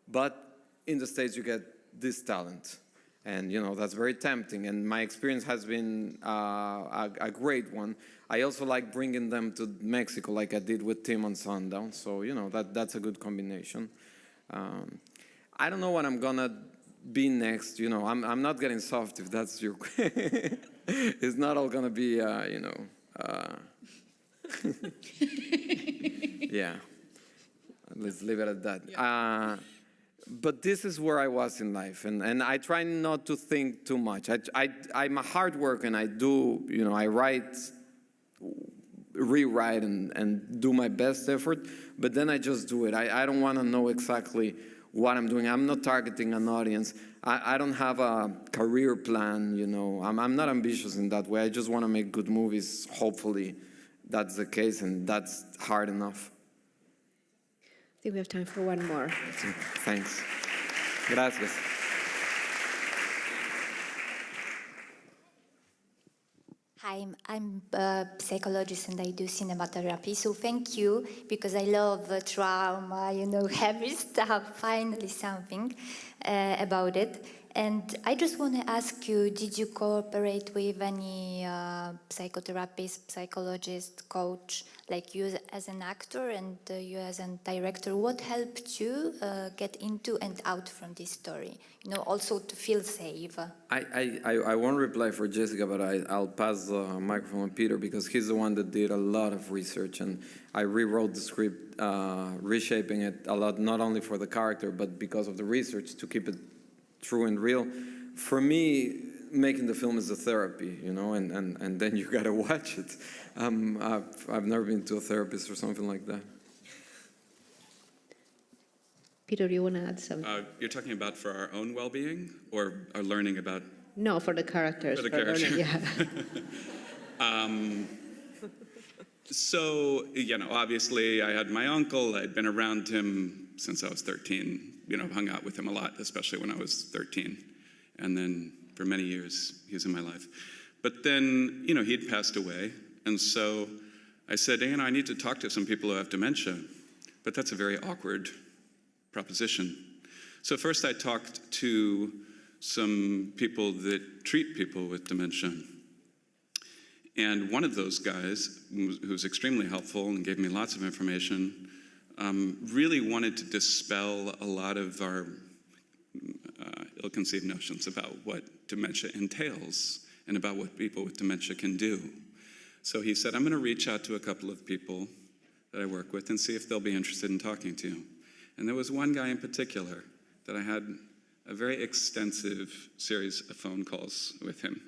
But in the States, you get this talent. And, you know, that's very tempting. And my experience has been a great one. I also like bringing them to Mexico like I did with Tim on Sundown. So, you know, that's a good combination. I don't know what I'm going to be next. You know, I'm not getting soft if that's your... It's not all going to be, you know... Yeah. Let's leave it at that. Yeah. But this is where I was in life, and I try not to think too much. I'm a hard worker, and I do, you know, I write, rewrite, and do my best effort, but then I just do it. I don't want to know exactly what I'm doing. I'm not targeting an audience. I don't have a career plan, you know. I'm not ambitious in that way. I just want to make good movies. Hopefully that's the case, and that's hard enough. I think we have time for one more. Thanks. Gracias. Hi, I'm a psychologist and I do cinematography, so thank you, because I love trauma, you know, heavy stuff, finally something about it. And I just want to ask you, did you cooperate with any psychotherapist, psychologist, coach, like you as an actor and you as a director? What helped you get into and out from this story? You know, also to feel safe. I won't reply for Jessica, but I'll pass the microphone to Peter because he's the one that did a lot of research, and I rewrote the script, reshaping it a lot, not only for the character, but because of the research to keep it true and real. For me, making the film is a therapy, you know, and then you gotta watch it. I've never been to a therapist or something like that. Peter, you want to add something? You're talking about for our own well-being or our learning about? No, for the characters. For the characters. Yeah. So, you know, obviously I had my uncle. I'd been around him since I was 13. You know, hung out with him a lot, especially when I was 13. And then for many years, he was in my life. But then, you know, he'd passed away. And so I said, you know, I need to talk to some people who have dementia. But that's a very awkward proposition. So first I talked to some people that treat people with dementia. And one of those guys, who's extremely helpful and gave me lots of information, really wanted to dispel a lot of our ill-conceived notions about what dementia entails and about what people with dementia can do. So he said, I'm going to reach out to a couple of people that I work with and see if they'll be interested in talking to you. And there was one guy in particular that I had a very extensive series of phone calls with him.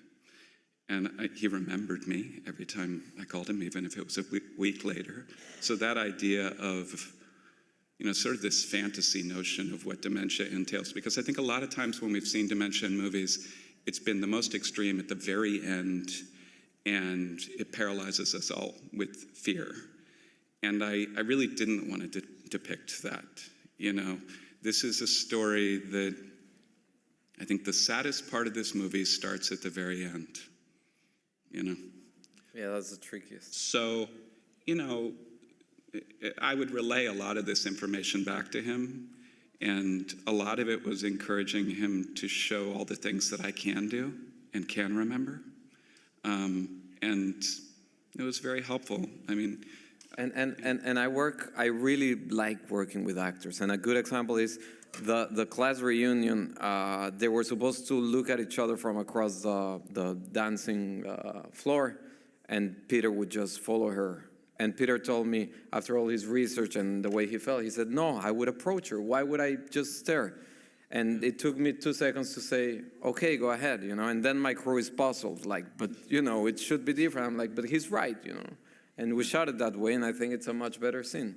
And he remembered me every time I called him, even if it was a week later. So that idea of, you know, sort of this fantasy notion of what dementia entails, because I think a lot of times when we've seen dementia in movies, it's been the most extreme at the very end, and it paralyzes us all with fear. And I really didn't want to depict that, you know. This is a story that I think the saddest part of this movie starts at the very end, you know. Yeah, that's the trickiest. So, you know, I would relay a lot of this information back to him, and a lot of it was encouraging him to show all the things that I can do and can remember. And it was very helpful. I mean, and I really like working with actors. And a good example is the class reunion. They were supposed to look at each other from across the dancing floor, and Peter would just follow her. And Peter told me, after all his research and the way he felt, he said, no, I would approach her. Why would I just stare? And it took me 2 seconds to say, okay, go ahead, you know. And then my crew is puzzled, like, but, you know, it should be different. I'm like, but he's right, you know. And we shot it that way, and I think it's a much better scene.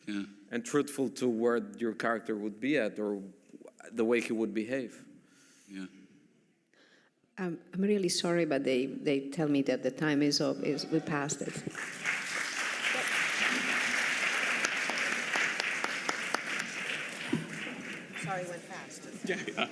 Yeah. And truthful to where your character would be at, or the way he would behave. Yeah. I'm really sorry, but they tell me that the time is up. We passed it. Sorry, went fast. Yeah.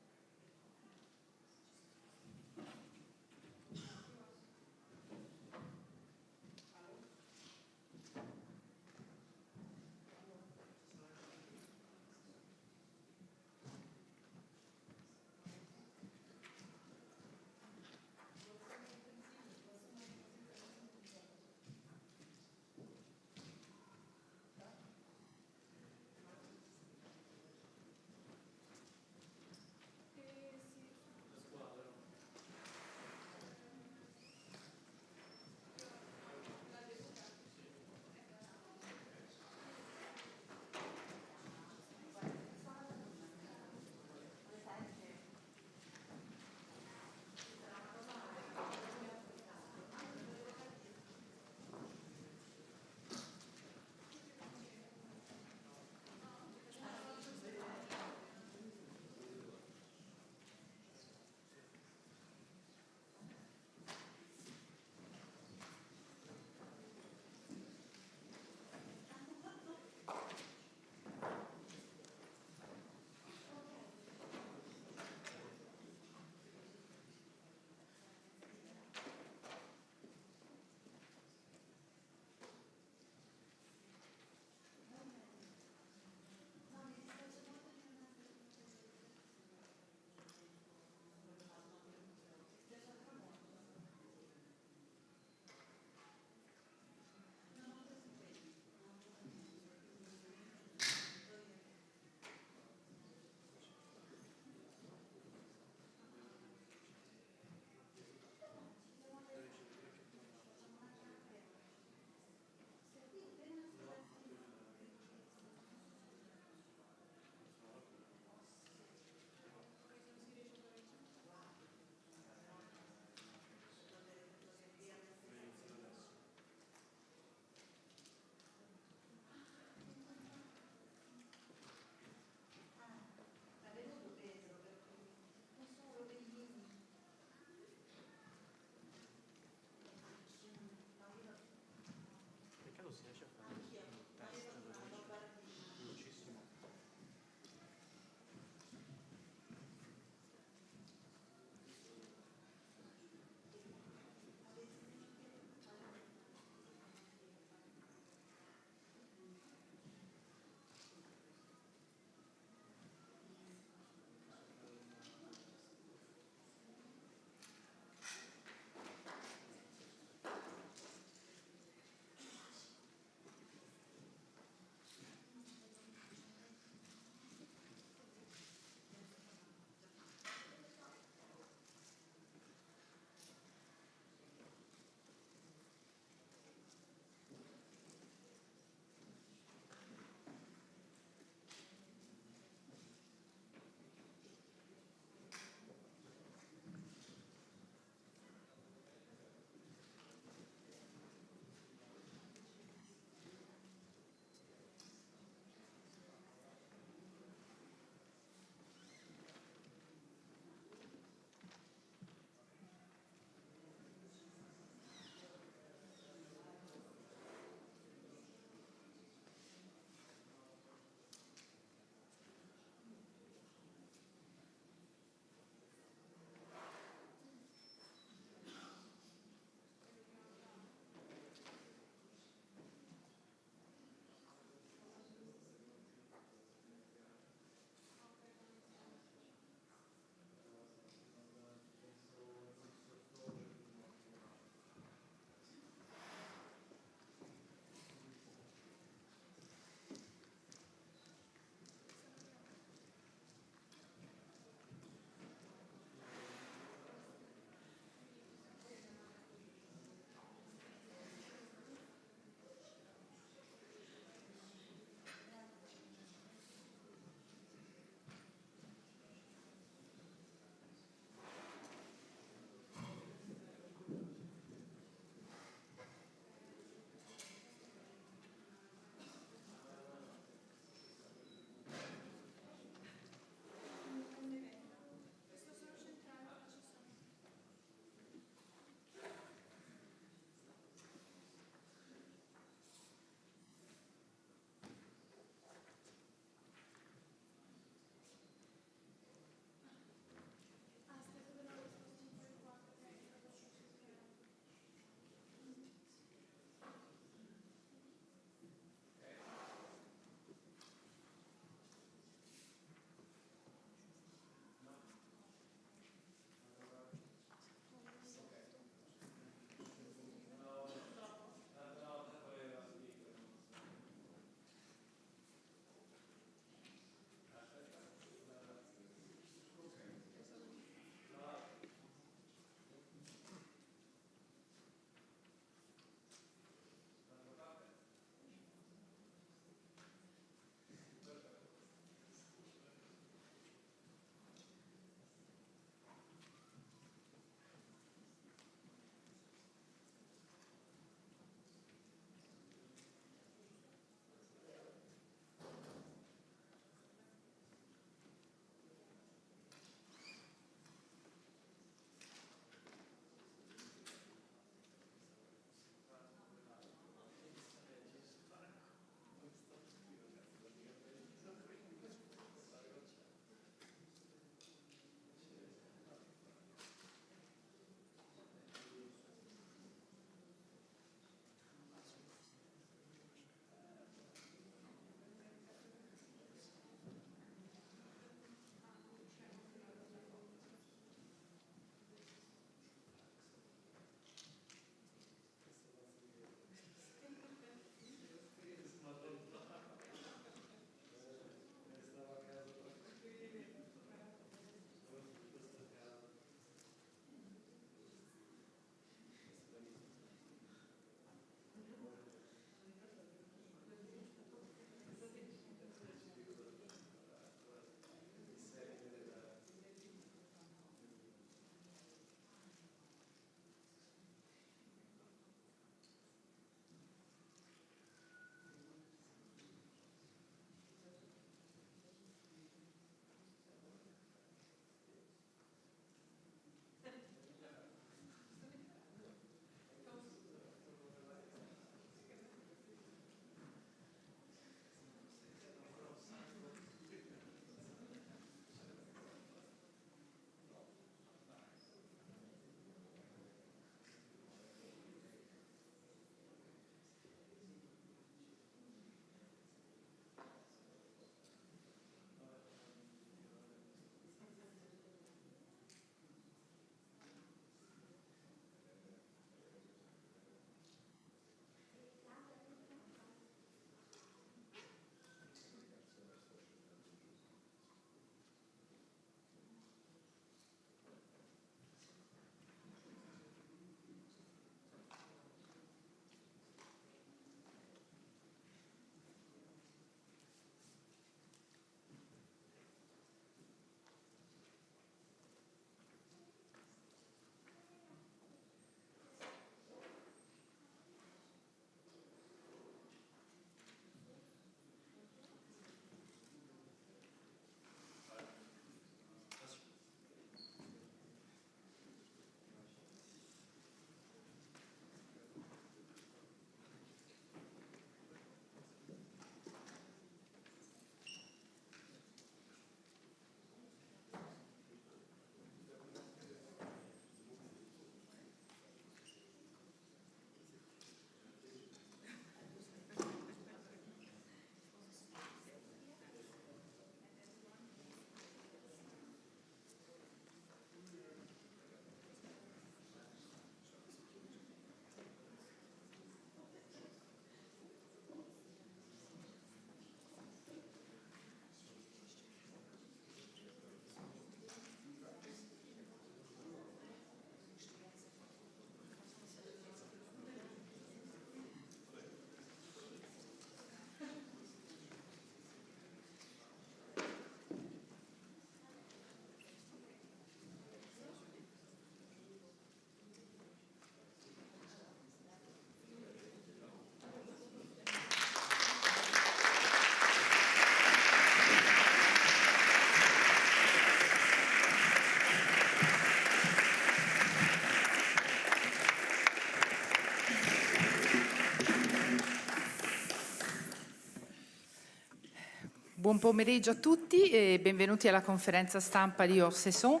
Buon pomeriggio a tutti e benvenuti alla conferenza stampa di HORS-SAISON.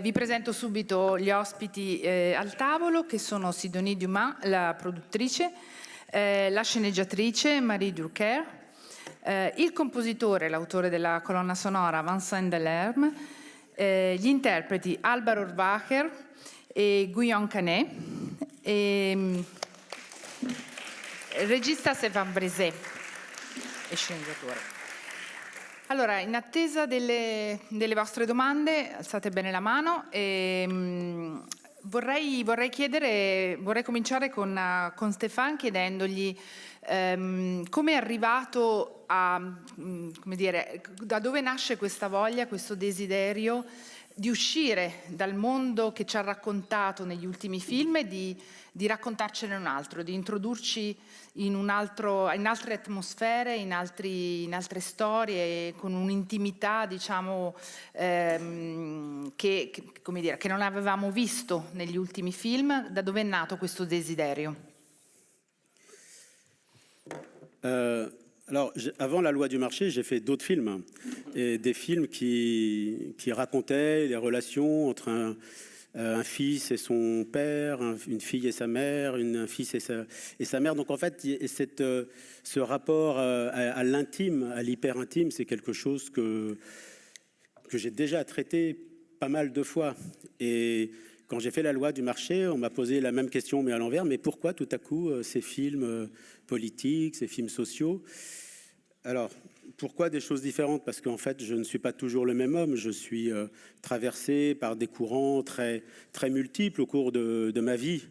Vi presento subito gli ospiti al tavolo, che sono Sidonie Dumas, la produttrice, la sceneggiatrice Marie Durker, il compositore, l'autore della colonna sonora Vincent Delerme, gli interpreti Alba Rohrwacher e Guillaume Canet, e il regista Stéphane Brisé e sceneggiatore. Allora, in attesa delle vostre domande, alzate bene la mano. Vorrei cominciare con Stéphane chiedendogli come è arrivato a, come dire, da dove nasce questa voglia, questo desiderio di uscire dal mondo che ci ha raccontato negli ultimi film e di raccontarcene un altro, di introdurci in altre atmosfere, in altre storie, con un'intimità, diciamo, che non avevamo visto negli ultimi film. Da dove è nato questo desiderio? Alors, avant La Loi du marché, j'ai fait d'autres films, et des films qui racontaient les relations entre un fils et son père, une fille et sa mère, un fils et sa mère. Donc en fait, ce rapport à l'intime, à l'hyper-intime, c'est quelque chose que j'ai déjà traité pas mal de fois. Et quand j'ai fait La Loi du marché, on m'a posé la même question, mais à l'envers. Mais pourquoi tout à coup ces films politiques, ces films sociaux? Alors, pourquoi des choses différentes? Parce qu'en fait, je ne suis pas toujours le même homme. Je suis traversé par des courants très, très multiples au cours de ma vie.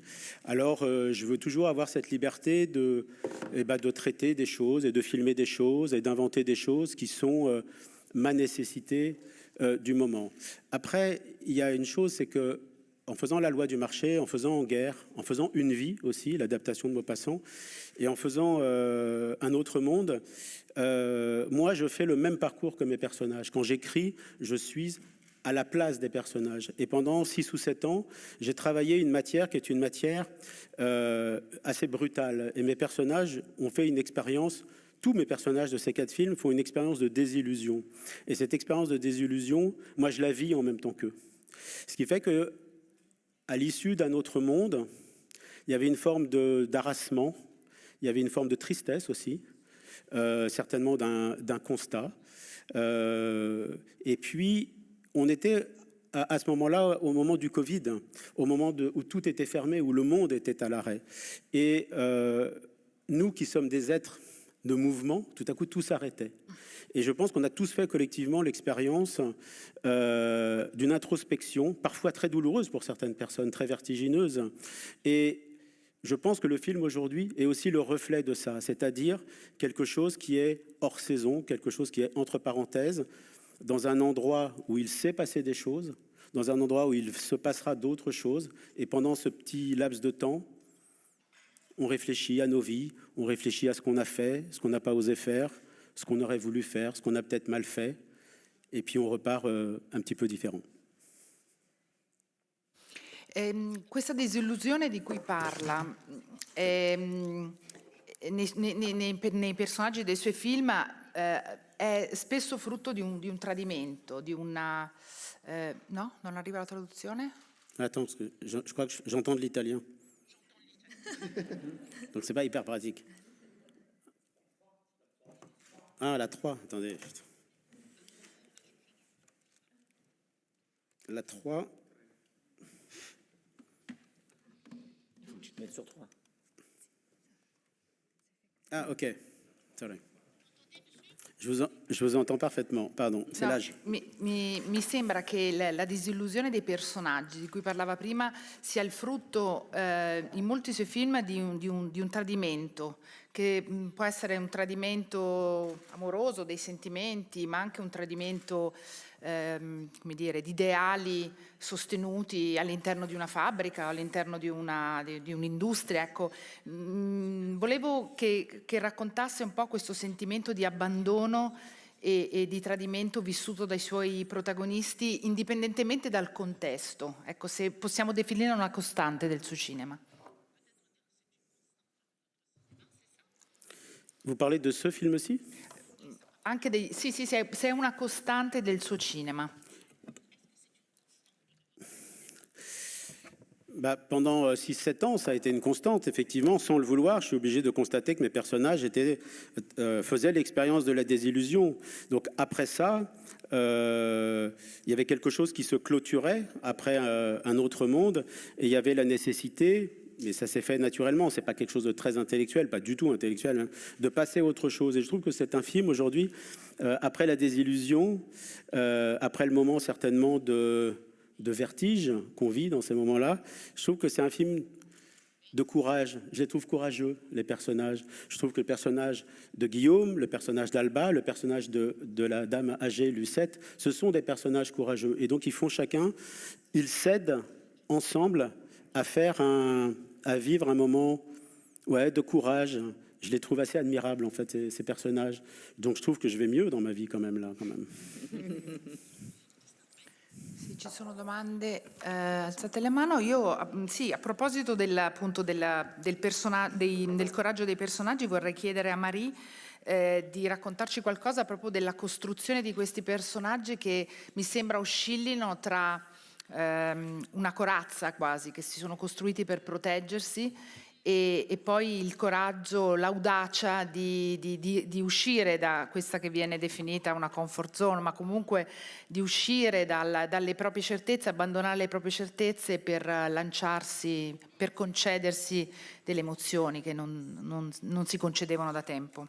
Alors, je veux toujours avoir cette liberté de traiter des choses et de filmer des choses et d'inventer des choses qui sont ma nécessité du moment. Après, il y a une chose, c'est que en faisant La Loi du marché, en faisant En guerre, en faisant Une vie aussi, l'adaptation de Maupassant, et en faisant Un autre monde, moi, je fais le même parcours que mes personnages. Quand j'écris, je suis à la place des personnages. Et pendant 6 ou 7 ans, j'ai travaillé une matière qui est une matière assez brutale. Et mes personnages ont fait une expérience. Tous mes personnages de ces 4 films font une expérience de désillusion. Et cette expérience de désillusion, moi, je la vis en même temps qu'eux. Ce qui fait que, à l'issue d'un autre monde, il y avait une forme d'harassement, il y avait une forme de tristesse aussi, certainement d'un constat. Et puis, on était à ce moment-là, au moment du Covid, au moment où tout était fermé, où le monde était à l'arrêt. Et nous qui sommes des êtres de mouvement, tout à coup, tout s'arrêtait. Et je pense qu'on a tous fait collectivement l'expérience d'une introspection, parfois très douloureuse pour certaines personnes, très vertigineuse. Et je pense que le film aujourd'hui est aussi le reflet de ça, c'est-à-dire quelque chose qui est hors saison, quelque chose qui est entre parenthèses, dans un endroit où il s'est passé des choses, dans un endroit où il se passera d'autres choses. Et pendant ce petit laps de temps, on réfléchit à nos vies, on réfléchit à ce qu'on a fait, ce qu'on n'a pas osé faire, ce qu'on aurait voulu faire, ce qu'on a peut-être mal fait, et puis on repart un petit peu différent. Questa disillusione di cui parla nei personaggi dei suoi film è spesso frutto di un tradimento, di una... no? Non arriva la traduzione? Attends, parce que je crois que j'entends de l'italien. Donc c'est pas hyper pratique. Ah, la 3, attendez. La 3. Il faut que tu te mettes sur 3. Ah, ok. Sorry. Je vous entends parfaitement, pardon, c'est l'âge. Mi sembra che la disillusione dei personaggi di cui parlava prima sia il frutto in molti suoi film di un tradimento, che può essere un tradimento amoroso, dei sentimenti, ma anche un tradimento come dire, di ideali sostenuti all'interno di una fabbrica, all'interno di un'industria. Ecco, volevo che raccontasse un po' questo sentimento di abbandono e di tradimento vissuto dai suoi protagonisti, indipendentemente dal contesto. Ecco, se possiamo definire una costante del suo cinema. Vous parlez de ce film-ci? anche sì, sei una costante del suo cinema. Pendant 6-7 ans, ça a été une constante. Effectivement, sans le vouloir, je suis obligé de constater que mes personnages faisaient l'expérience de la désillusion. Donc après ça, il y avait quelque chose qui se clôturait après un autre monde, et il y avait la nécessité, mais ça s'est fait naturellement, c'est pas quelque chose de très intellectuel, pas du tout intellectuel, hein, de passer à autre chose. Et je trouve que c'est un film aujourd'hui, après la désillusion, après le moment certainement de vertige qu'on vit dans ces moments-là, je trouve que c'est un film de courage. Je les trouve courageux, les personnages. Je trouve que le personnage de Guillaume, le personnage d'Alba, le personnage de la dame âgée Lucette, ce sont des personnages courageux. Et donc ils font chacun, ils s'aident ensemble à vivre un moment de courage. Je les trouve assez admirables, en fait, ces personnages. Donc je trouve que je vais mieux dans ma vie quand même, là, quand même. Sì, ci sono domande, alzate le mano. Io, sì, a proposito del coraggio dei personaggi, vorrei chiedere a Marie di raccontarci qualcosa proprio della costruzione di questi personaggi che mi sembra oscillino tra una corazza quasi, che si sono costruiti per proteggersi, e poi il coraggio, l'audacia di uscire da questa che viene definita una comfort zone, ma comunque di uscire dalle proprie certezze, abbandonare le proprie certezze per lanciarsi, per concedersi delle emozioni che non si concedevano da tempo.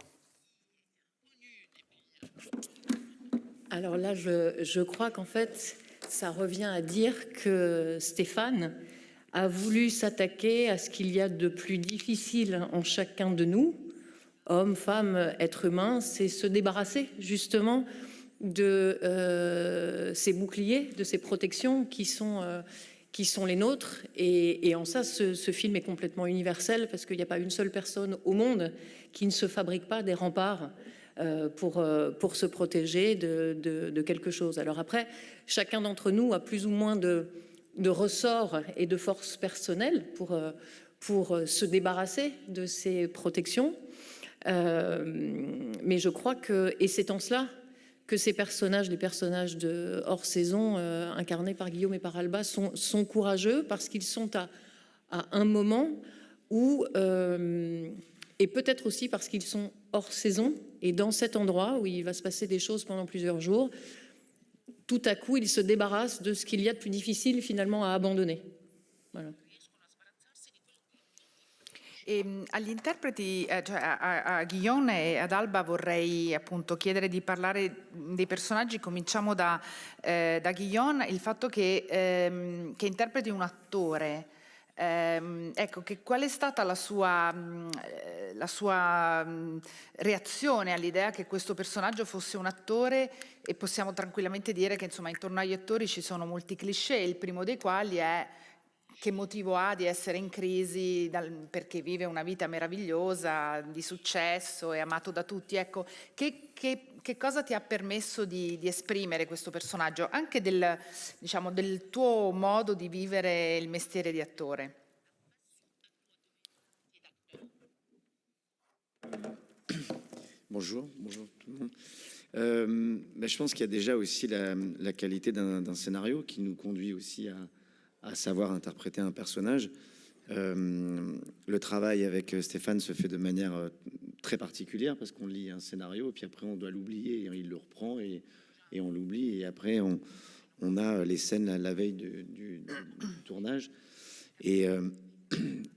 Alors là, je crois qu'en fait, ça revient à dire que Stéphane a voulu s'attaquer à ce qu'il y a de plus difficile en chacun de nous, hommes, femmes, êtres humains, c'est se débarrasser justement de ces boucliers, de ces protections qui sont les nôtres. Et en ça, ce film est complètement universel parce qu'il n'y a pas une seule personne au monde qui ne se fabrique pas des remparts pour se protéger de quelque chose. Alors après, chacun d'entre nous a plus ou moins de ressorts et de forces personnelles pour se débarrasser de ces protections. Mais je crois que, et c'est en cela que ces personnages, les personnages de hors-saison, incarnés par Guillaume et par Alba, sont courageux parce qu'ils sont à un moment où, et peut-être aussi parce qu'ils sont hors saison, et dans cet endroit où il va se passer des choses pendant plusieurs jours, tout à coup, ils se débarrassent de ce qu'il y a de plus difficile finalement à abandonner. Voilà. Agli interpreti, cioè a Guillaume e ad Alba vorrei appunto chiedere di parlare dei personaggi. Cominciamo da Guillaume, il fatto che interpreti un attore. Ecco, qual è stata la sua reazione all'idea che questo personaggio fosse un attore? E possiamo tranquillamente dire che insomma intorno agli attori ci sono molti cliché, il primo dei quali è che motivo ha di essere in crisi perché vive una vita meravigliosa, di successo, è amato da tutti. Ecco, che cosa ti ha permesso di esprimere questo personaggio, anche del tuo modo di vivere il mestiere di attore? Bonjour tout le monde. Je pense qu'il y a déjà aussi la qualité d'un scénario qui nous conduit aussi à savoir interpréter un personnage. Le travail avec Stéphane se fait de manière très particulière parce qu'on lit un scénario et puis après on doit l'oublier, il le reprend et on l'oublie, et après on a les scènes la veille du tournage, et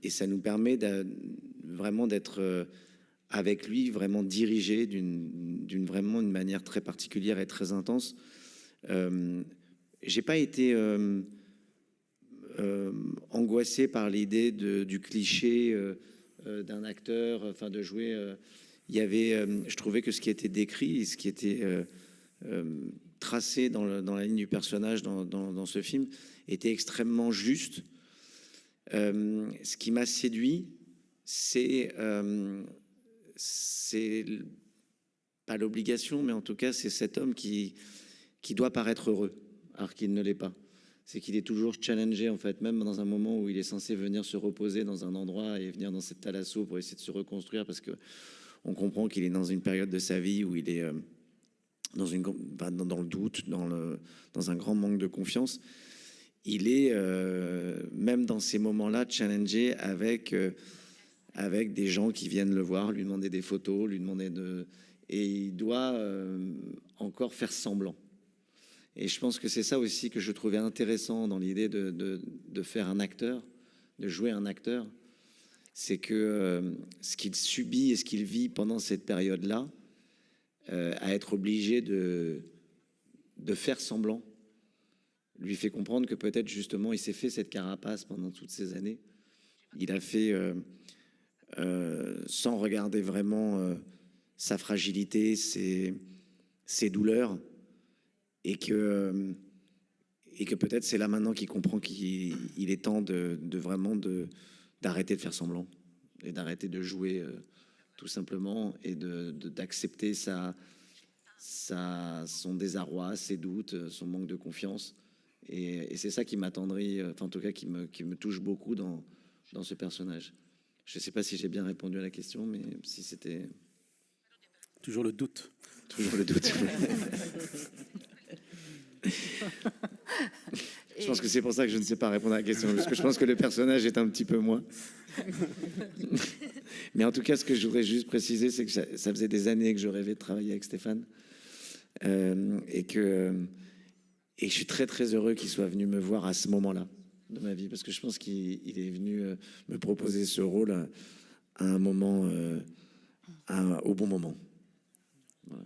ça nous permet vraiment d'être avec lui, vraiment dirigé vraiment une manière très particulière et très intense. J'ai pas été angoissé par l'idée du cliché d'un acteur, enfin de jouer. Je trouvais que ce qui était décrit, ce qui était tracé dans la ligne du personnage dans ce film était extrêmement juste. Ce qui m'a séduit, c'est pas l'obligation, mais en tout cas, c'est cet homme qui doit paraître heureux, alors qu'il ne l'est pas. C'est qu'il est toujours challengé, en fait, même dans un moment où il est censé venir se reposer dans un endroit et venir dans cette thalasso pour essayer de se reconstruire, parce qu'on comprend qu'il est dans une période de sa vie où il est dans le doute, dans un grand manque de confiance, il est, même dans ces moments-là, challengé avec des gens qui viennent le voir, lui demander des photos, et il doit encore faire semblant. Et je pense que c'est ça aussi que je trouvais intéressant dans l'idée de faire un acteur, de jouer un acteur, c'est que ce qu'il subit et ce qu'il vit pendant cette période-là, à être obligé de faire semblant, lui fait comprendre que peut-être justement il s'est fait cette carapace pendant toutes ces années. Il a fait sans regarder vraiment sa fragilité, ses douleurs, et que peut-être c'est là maintenant qu'il comprend qu'il est temps d'arrêter de faire semblant et d'arrêter de jouer tout simplement, et d'accepter son désarroi, ses doutes, son manque de confiance. Et c'est ça qui m'attendrit, enfin en tout cas qui me touche beaucoup dans ce personnage. Je ne sais pas si j'ai bien répondu à la question, mais si c'était... Toujours le doute. Toujours le doute. Je pense que c'est pour ça que je ne sais pas répondre à la question, parce que je pense que le personnage est un petit peu moi. Mais en tout cas, ce que je voudrais juste préciser, c'est que ça faisait des années que je rêvais de travailler avec Stéphane, et que je suis très très heureux qu'il soit venu me voir à ce moment-là de ma vie, parce que je pense qu'il est venu me proposer ce rôle à un moment, au bon moment. Voilà.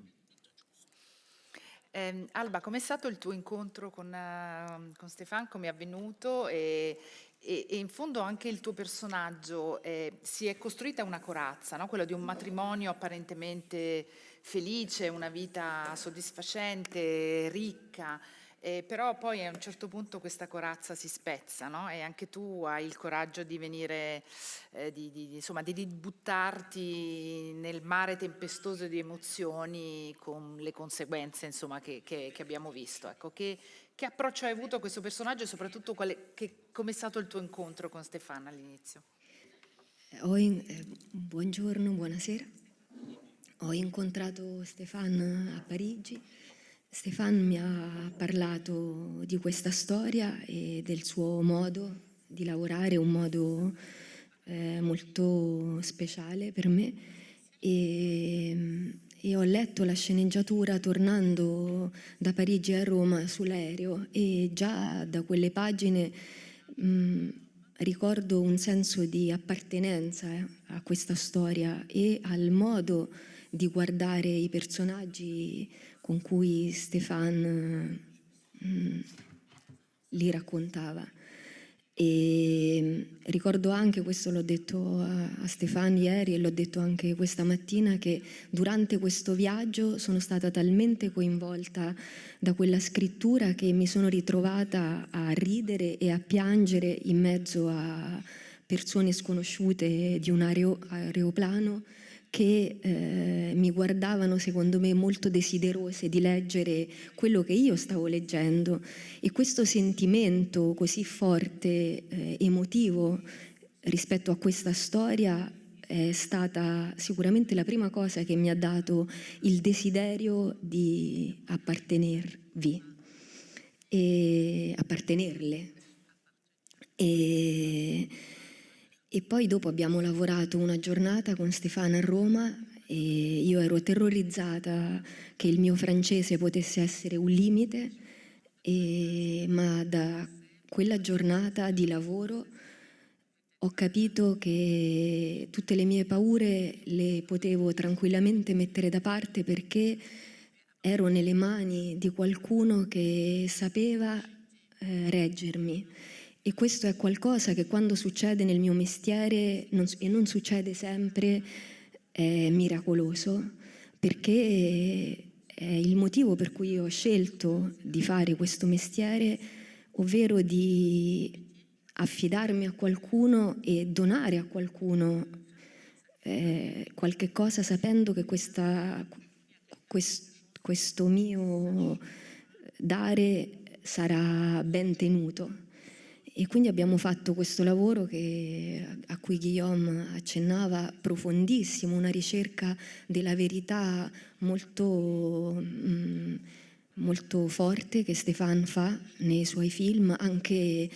Alba, com'è stato il tuo incontro con Stéphane? Come è avvenuto? E in fondo anche il tuo personaggio, si è costruita una corazza, no? Quello di un matrimonio apparentemente felice, una vita soddisfacente, ricca, però poi a un certo punto questa corazza si spezza, no? E anche tu hai il coraggio di venire, insomma, di buttarti nel mare tempestoso di emozioni con le conseguenze, insomma, che abbiamo visto. Ecco, che approccio hai avuto a questo personaggio e soprattutto come è stato il tuo incontro con Stéphane all'inizio? Buongiorno, buonasera. Ho incontrato Stéphane a Parigi. Stéphane mi ha parlato di questa storia e del suo modo di lavorare, un modo molto speciale per me, e ho letto la sceneggiatura tornando da Parigi a Roma sull'aereo, e già da quelle pagine ricordo un senso di appartenenza a questa storia e al modo di guardare i personaggi con cui Stéphane li raccontava. E ricordo anche, questo l'ho detto a Stéphane ieri e l'ho detto anche questa mattina, che durante questo viaggio sono stata talmente coinvolta da quella scrittura che mi sono ritrovata a ridere e a piangere in mezzo a persone sconosciute di un aeroplano che mi guardavano, secondo me, molto desiderose di leggere quello che io stavo leggendo. E questo sentimento così forte, emotivo, rispetto a questa storia è stata sicuramente la prima cosa che mi ha dato il desiderio di appartenervi e appartenerle. E poi dopo abbiamo lavorato una giornata con Stéphane a Roma e io ero terrorizzata che il mio francese potesse essere un limite, ma da quella giornata di lavoro ho capito che tutte le mie paure le potevo tranquillamente mettere da parte, perché ero nelle mani di qualcuno che sapeva reggermi. E questo è qualcosa che quando succede nel mio mestiere, e non succede sempre, è miracoloso, perché è il motivo per cui ho scelto di fare questo mestiere, ovvero di affidarmi a qualcuno e donare a qualcuno qualche cosa, sapendo che questo mio dare sarà ben tenuto. E quindi abbiamo fatto questo lavoro a cui Guillaume accennava, profondissimo, una ricerca della verità molto, molto forte che Stéphane fa nei suoi film, anche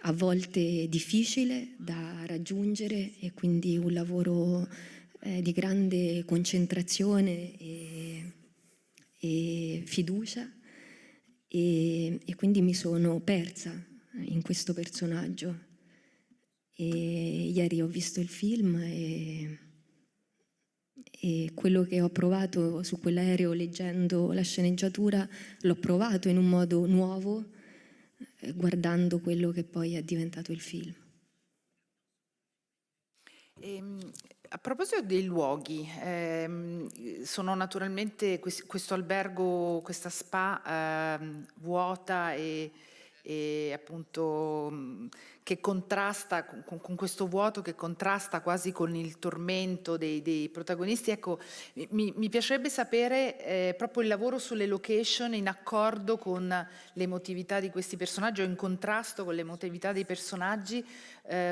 a volte difficile da raggiungere, e quindi un lavoro di grande concentrazione e fiducia, e quindi mi sono persa in questo personaggio. E ieri ho visto il film e quello che ho provato su quell'aereo leggendo la sceneggiatura l'ho provato in un modo nuovo, guardando quello che poi è diventato il film. A proposito dei luoghi, sono naturalmente questo albergo, questa spa vuota e appunto che contrasta con questo vuoto, che contrasta quasi con il tormento dei protagonisti. Ecco, mi piacerebbe sapere proprio il lavoro sulle location in accordo con l'emotività di questi personaggi o in contrasto con l'emotività dei personaggi,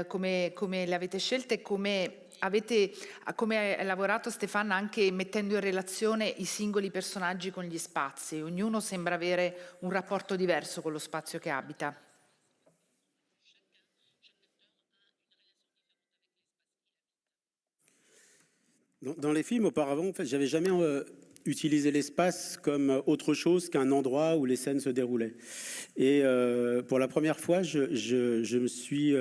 come le avete scelte e come ha lavorato Stéphane anche mettendo in relazione i singoli personaggi con gli spazi. Ognuno sembra avere un rapporto diverso con lo spazio che abita. Dans les films, auparavant, en fait, j'avais jamais utilisé l'espace comme autre chose qu'un endroit où les scènes se déroulaient. Et pour la première fois, je me suis...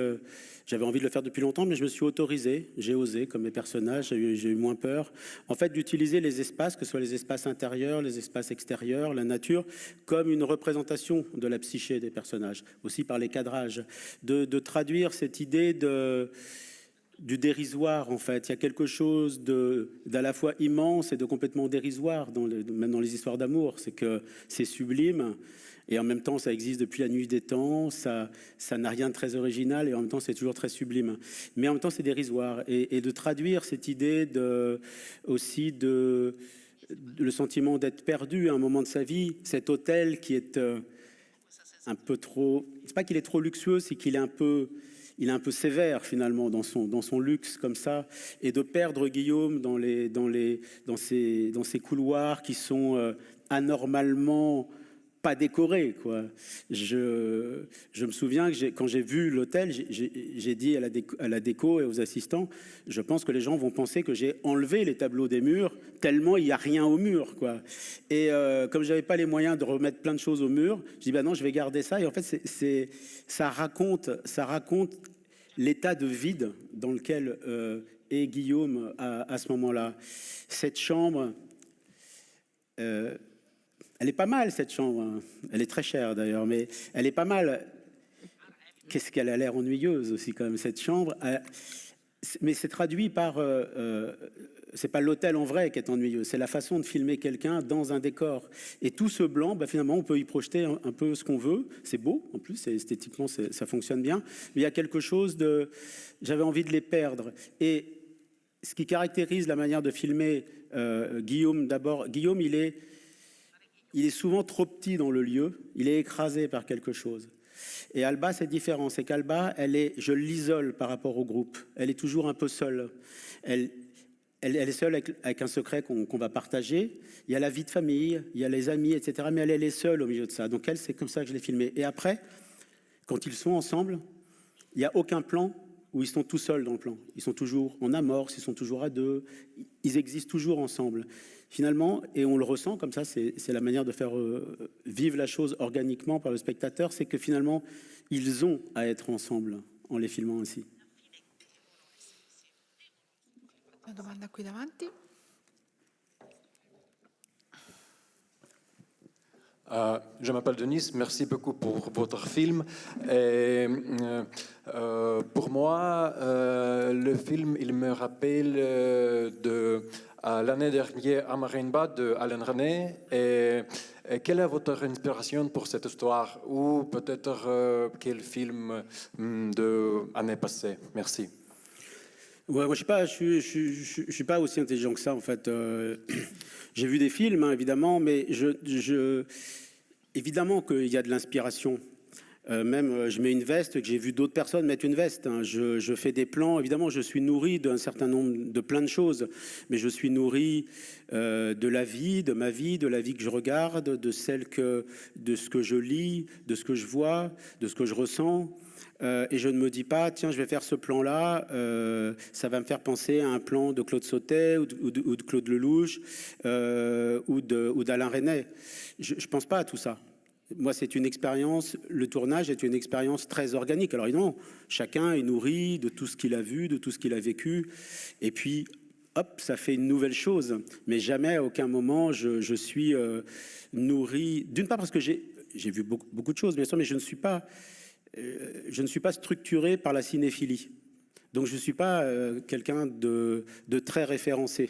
j'avais envie de le faire depuis longtemps, mais je me suis autorisé, j'ai osé, comme mes personnages, j'ai eu moins peur, en fait, d'utiliser les espaces, que ce soit les espaces intérieurs, les espaces extérieurs, la nature, comme une représentation de la psyché des personnages, aussi par les cadrages, de traduire cette idée du dérisoire, en fait. Il y a quelque chose d'à la fois immense et de complètement dérisoire, même dans les histoires d'amour. C'est que c'est sublime, et en même temps, ça existe depuis la nuit des temps, ça n'a rien de très original, et en même temps, c'est toujours très sublime. Mais en même temps, c'est dérisoire. Et de traduire cette idée aussi le sentiment d'être perdu à un moment de sa vie, cet hôtel qui est un peu trop... C'est pas qu'il est trop luxueux, c'est qu'il est un peu... Il est un peu sévère finalement dans son luxe comme ça, et de perdre Guillaume dans ces couloirs qui sont anormalement pas décorés, quoi. Je me souviens que quand j'ai vu l'hôtel, j'ai dit à la déco et aux assistants, je pense que les gens vont penser que j'ai enlevé les tableaux des murs tellement il n'y a rien au mur, quoi. Et comme j'avais pas les moyens de remettre plein de choses au mur, je dis bah non, je vais garder ça. Et en fait, ça raconte l'état de vide dans lequel est Guillaume à ce moment-là. Cette chambre, elle est pas mal, cette chambre. Elle est très chère d'ailleurs, mais elle est pas mal. Qu'est-ce qu'elle a l'air ennuyeuse aussi quand même, cette chambre. Mais c'est traduit par... c'est pas l'hôtel en vrai qui est ennuyeux, c'est la façon de filmer quelqu'un dans un décor. Et tout ce blanc, bah, finalement, on peut y projeter un peu ce qu'on veut. C'est beau, en plus, esthétiquement, ça fonctionne bien. Mais il y a quelque chose de... J'avais envie de les perdre. Et ce qui caractérise la manière de filmer Guillaume, d'abord, Guillaume, il est souvent trop petit dans le lieu. Il est écrasé par quelque chose. Et Alba, c'est différent. C'est qu'Alba, je l'isole par rapport au groupe. Elle est toujours un peu seule. Elle est seule avec un secret qu'on va partager. Il y a la vie de famille, il y a les amis, etc. Mais elle est seule au milieu de ça. Donc elle, c'est comme ça que je l'ai filmée. Et après, quand ils sont ensemble, il n'y a aucun plan où ils sont tout seuls dans le plan. Ils sont toujours en amorce, ils sont toujours à deux. Ils existent toujours ensemble. Finalement, et on le ressent comme ça, c'est la manière de faire vivre la chose organiquement par le spectateur, c'est que finalement, ils ont à être ensemble en les filmant ainsi. Una domanda qui davanti. Je m'appelle Denis, merci beaucoup pour votre film. Et, pour moi, le film, il me rappelle de l'année dernière à Marienbad de Alain René. Et quelle est votre inspiration pour cette histoire? Ou peut-être quel film de l'année passée? Merci. Ouais, moi, je suis pas aussi intelligent que ça, en fait. J'ai vu des films, hein, évidemment, mais évidemment qu'il y a de l'inspiration. Même, je mets une veste, que j'ai vu d'autres personnes mettre une veste. Hein. Je fais des plans. Évidemment, je suis nourri d'un certain nombre de plein de choses, mais je suis nourri de la vie, de ma vie, de la vie que je regarde, de ce que je lis, de ce que je vois, de ce que je ressens. Et je ne me dis pas, tiens, je vais faire ce plan-là, ça va me faire penser à un plan de Claude Sautet ou de Claude Lelouch ou d'Alain Resnais. Je ne pense pas à tout ça. Moi, c'est une expérience, le tournage est une expérience très organique. Alors évidemment, chacun est nourri de tout ce qu'il a vu, de tout ce qu'il a vécu. Et puis, hop, ça fait une nouvelle chose. Mais jamais, à aucun moment, je suis nourri. D'une part parce que j'ai vu beaucoup de choses, bien sûr, mais je ne suis pas structuré par la cinéphilie. Donc, je ne suis pas quelqu'un de très référencé.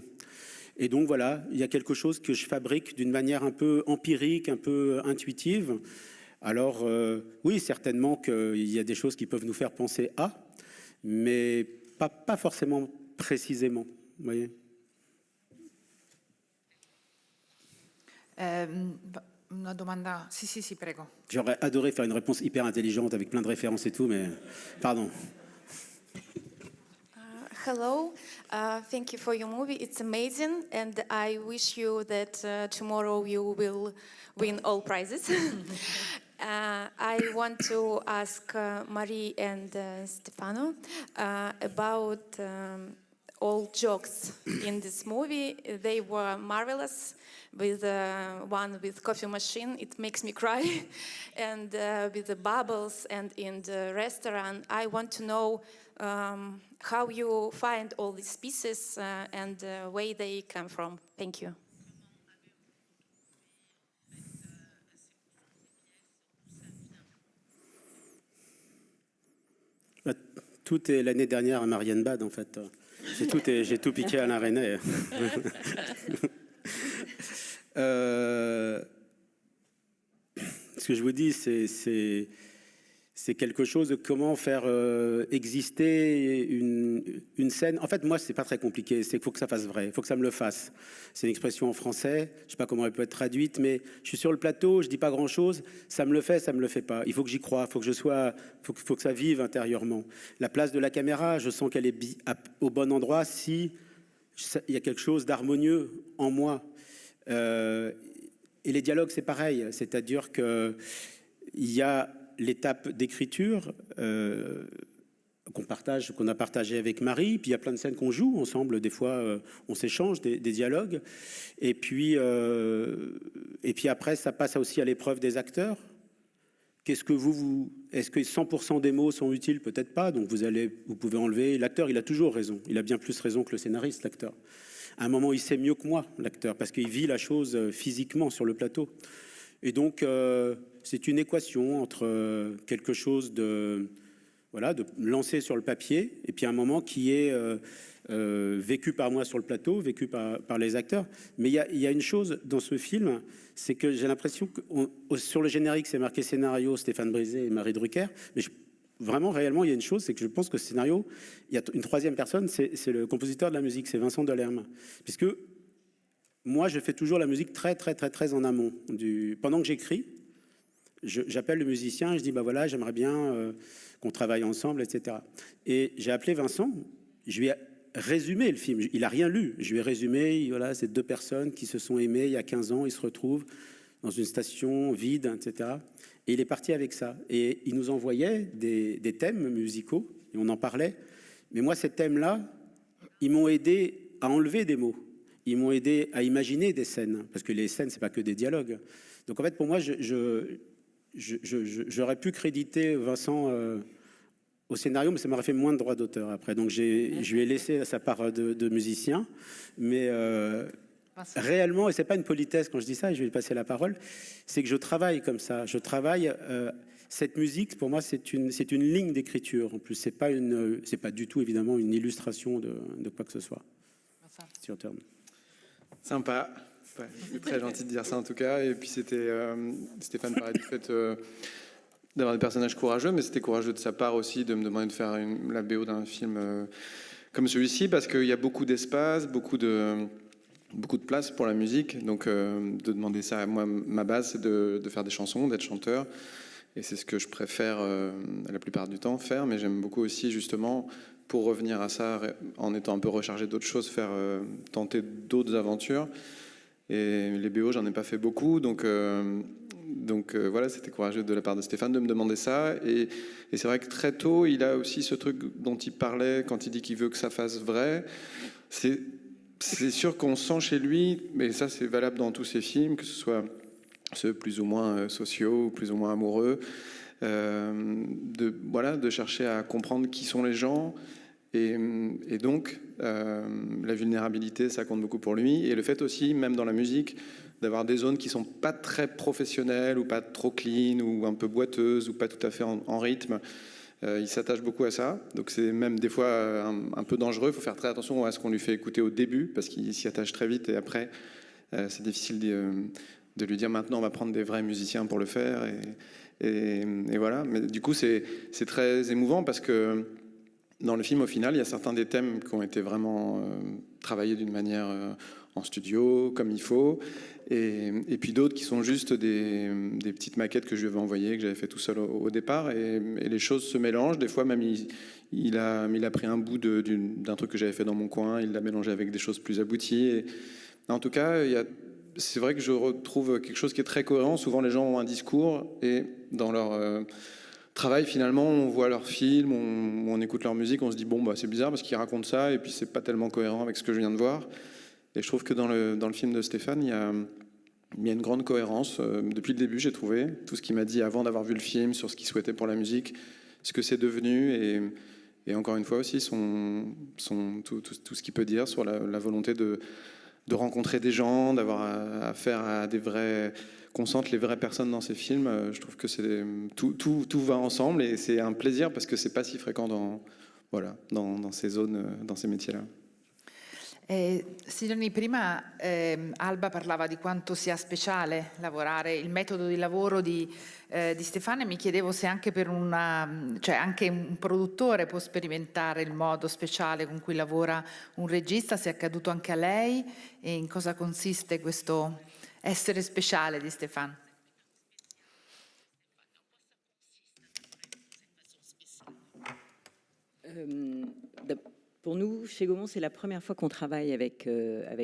Et donc voilà, il y a quelque chose que je fabrique d'une manière un peu empirique, un peu intuitive. Alors oui, certainement qu'il y a des choses qui peuvent nous faire penser à, mais pas forcément précisément. Vous voyez. Una domanda. Sì, prego. J'aurais adoré faire une réponse hyper intelligente avec plein de références et tout, mais pardon. Hello, thank you for your movie. It's amazing, and I wish you that tomorrow you will win all prizes. I want to ask Marie and Stefano about all jokes in this movie. They were marvelous. With one with coffee machine, it makes me cry, and with the bubbles, and in the restaurant, I want to know how you find all these pieces and where they come from. Thank you. Tout est l'année dernière à Marianne Bad, en fait. J'ai tout piqué à Alain Resnais. Ce que je vous dis, c'est quelque chose de comment faire exister une scène. En fait, moi, c'est pas très compliqué. C'est qu'il faut que ça fasse vrai. Il faut que ça me le fasse. C'est une expression en français. Je sais pas comment elle peut être traduite, mais je suis sur le plateau, je dis pas grand-chose. Ça me le fait pas. Il faut que j'y croie. Faut que ça vive intérieurement. La place de la caméra, je sens qu'elle est au bon endroit si il y a quelque chose d'harmonieux en moi. Et les dialogues, c'est pareil. C'est-à-dire que il y a l'étape d'écriture qu'on a partagé avec Marie, puis il y a plein de scènes qu'on joue ensemble, des fois on s'échange des dialogues, et puis après ça passe aussi à l'épreuve des acteurs. Qu'est-ce que est-ce que 100% des mots sont utiles? Peut-être pas, donc vous pouvez enlever. L'acteur, il a toujours raison, il a bien plus raison que le scénariste, l'acteur. À un moment, il sait mieux que moi, l'acteur, parce qu'il vit la chose physiquement sur le plateau. Et donc, c'est une équation entre quelque chose de lancer sur le papier, et puis un moment qui est vécu par moi sur le plateau, vécu par les acteurs. Mais il y a une chose dans ce film, c'est que j'ai l'impression que sur le générique, c'est marqué scénario Stéphane Brisé et Marie Drucker, mais vraiment, réellement, il y a une chose, c'est que je pense que ce scénario, il y a une troisième personne, c'est le compositeur de la musique, c'est Vincent Delerme. Puisque moi, je fais toujours la musique très en amont. Pendant que j'écris, j'appelle le musicien et je dis, bah voilà, j'aimerais bien qu'on travaille ensemble, etc. Et j'ai appelé Vincent, je lui ai résumé le film, il n'a rien lu. Je lui ai résumé, voilà, c'est deux personnes qui se sont aimées il y a 15 ans, ils se retrouvent dans une station vide, etc. Et il est parti avec ça. Et il nous envoyait des thèmes musicaux, et on en parlait. Mais moi, ces thèmes-là, ils m'ont aidé à enlever des mots. Ils m'ont aidé à imaginer des scènes. Parce que les scènes, c'est pas que des dialogues. Donc en fait, pour moi, j'aurais pu créditer Vincent au scénario, mais ça m'aurait fait moins de droits d'auteur après. Donc je lui ai laissé sa part de musicien. Mais réellement, et c'est pas une politesse quand je dis ça, et je vais lui passer la parole, c'est que je travaille comme ça. Je travaille cette musique. Pour moi, c'est une ligne d'écriture. En plus, c'est pas du tout évidemment une illustration de quoi que ce soit. C'est your turn. Sympa. Ouais, c'est très gentil de dire ça en tout cas. Et puis c'était Stéphane parlait du fait d'avoir des personnages courageux, mais c'était courageux de sa part aussi de me demander de faire la BO d'un film comme celui-ci, parce qu'il y a beaucoup d'espace, beaucoup de place pour la musique. Donc de demander ça, moi ma base c'est de faire des chansons, d'être chanteur. Et c'est ce que je préfère la plupart du temps faire, mais j'aime beaucoup aussi justement, pour revenir à ça, en étant un peu rechargé d'autres choses, tenter d'autres aventures. Et les BO, j'en ai pas fait beaucoup, donc voilà, c'était courageux de la part de Stéphane de me demander ça. Et c'est vrai que très tôt, il a aussi ce truc dont il parlait quand il dit qu'il veut que ça fasse vrai. C'est sûr qu'on sent chez lui, mais ça c'est valable dans tous ses films, que ce soit ceux plus ou moins sociaux, ou plus ou moins amoureux, de chercher à comprendre qui sont les gens. Et donc, la vulnérabilité, ça compte beaucoup pour lui. Et le fait aussi, même dans la musique, d'avoir des zones qui sont pas très professionnelles, ou pas trop clean, ou un peu boiteuses, ou pas tout à fait en rythme. Il s'attache beaucoup à ça. Donc c'est même des fois un peu dangereux. Il faut faire très attention à ce qu'on lui fait écouter au début, parce qu'il s'y attache très vite. Et après, c'est difficile de lui dire maintenant on va prendre des vrais musiciens pour le faire. Et voilà. Mais du coup, c'est très émouvant parce que dans le film, au final, il y a certains des thèmes qui ont été vraiment travaillés d'une manière en studio, comme il faut, et puis d'autres qui sont juste des petites maquettes que je lui avais envoyées, que j'avais fait tout seul au départ, et les choses se mélangent. Des fois, même, il a pris un bout d'un truc que j'avais fait dans mon coin, il l'a mélangé avec des choses plus abouties. Et, en tout cas, c'est vrai que je retrouve quelque chose qui est très cohérent. Souvent, les gens ont un discours, et dans leur travail, finalement, on voit leurs films, on écoute leur musique, on se dit bon, bah, c'est bizarre parce qu'ils racontent ça, et puis c'est pas tellement cohérent avec ce que je viens de voir. Et je trouve que dans le film de Stéphane, il y a une grande cohérence. Depuis le début, j'ai trouvé tout ce qu'il m'a dit avant d'avoir vu le film, sur ce qu'il souhaitait pour la musique, ce que c'est devenu, et encore une fois aussi tout ce qu'il peut dire sur la volonté de rencontrer des gens, d'avoir affaire à des vrais... qu'on sente les vraies personnes dans ces films. Je trouve que tout va ensemble, et c'est un plaisir parce que c'est pas si fréquent dans ces zones, dans ces métiers-là. Sidonie, prima Alba parlava di quanto sia speciale lavorare, il metodo di lavoro di Stefano, e mi chiedevo se anche anche un produttore può sperimentare il modo speciale con cui lavora un regista, se è accaduto anche a lei, e in cosa consiste questo essere speciale di Stéphane. Pour nous, chez Gaumont, c'est la première fois qu'on travaille avec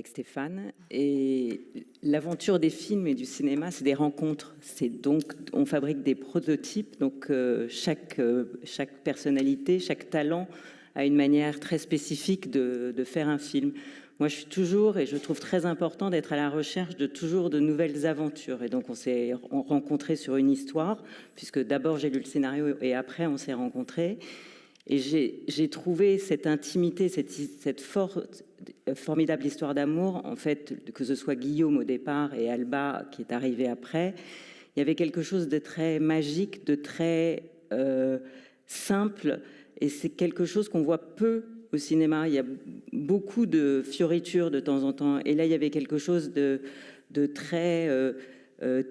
Stéphane. Et l'aventure des films et du cinéma, c'est des rencontres. Donc, on fabrique des prototypes. Donc, chaque personnalité, chaque talent a une manière très spécifique de faire un film. Moi, je suis toujours, et je trouve très important d'être à la recherche de toujours de nouvelles aventures. Et donc, on s'est rencontrés sur une histoire, puisque d'abord, j'ai lu le scénario et après, on s'est rencontrés. Et j'ai trouvé cette intimité, cette formidable histoire d'amour, en fait, que ce soit Guillaume au départ et Alba qui est arrivé après. Il y avait quelque chose de très magique, de très simple, et c'est quelque chose qu'on voit peu au cinéma. Il y a beaucoup de fioritures de temps en temps, et là, il y avait quelque chose de très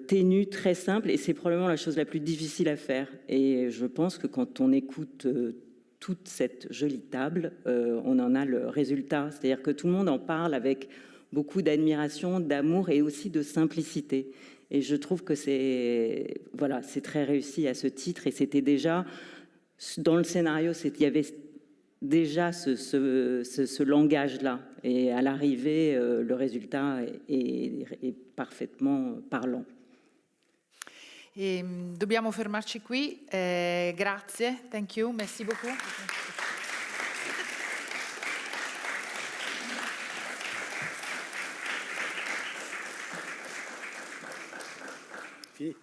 ténu, très simple, et c'est probablement la chose la plus difficile à faire. Et je pense que quand on écoute toute cette jolie table, on en a le résultat. C'est-à-dire que tout le monde en parle avec beaucoup d'admiration, d'amour et aussi de simplicité. Et je trouve que c'est très réussi à ce titre. Et c'était déjà, dans le scénario, il y avait déjà ce langage-là. Et à l'arrivée, le résultat est parfaitement parlant. E dobbiamo fermarci qui. Grazie, thank you, merci beaucoup. Fini.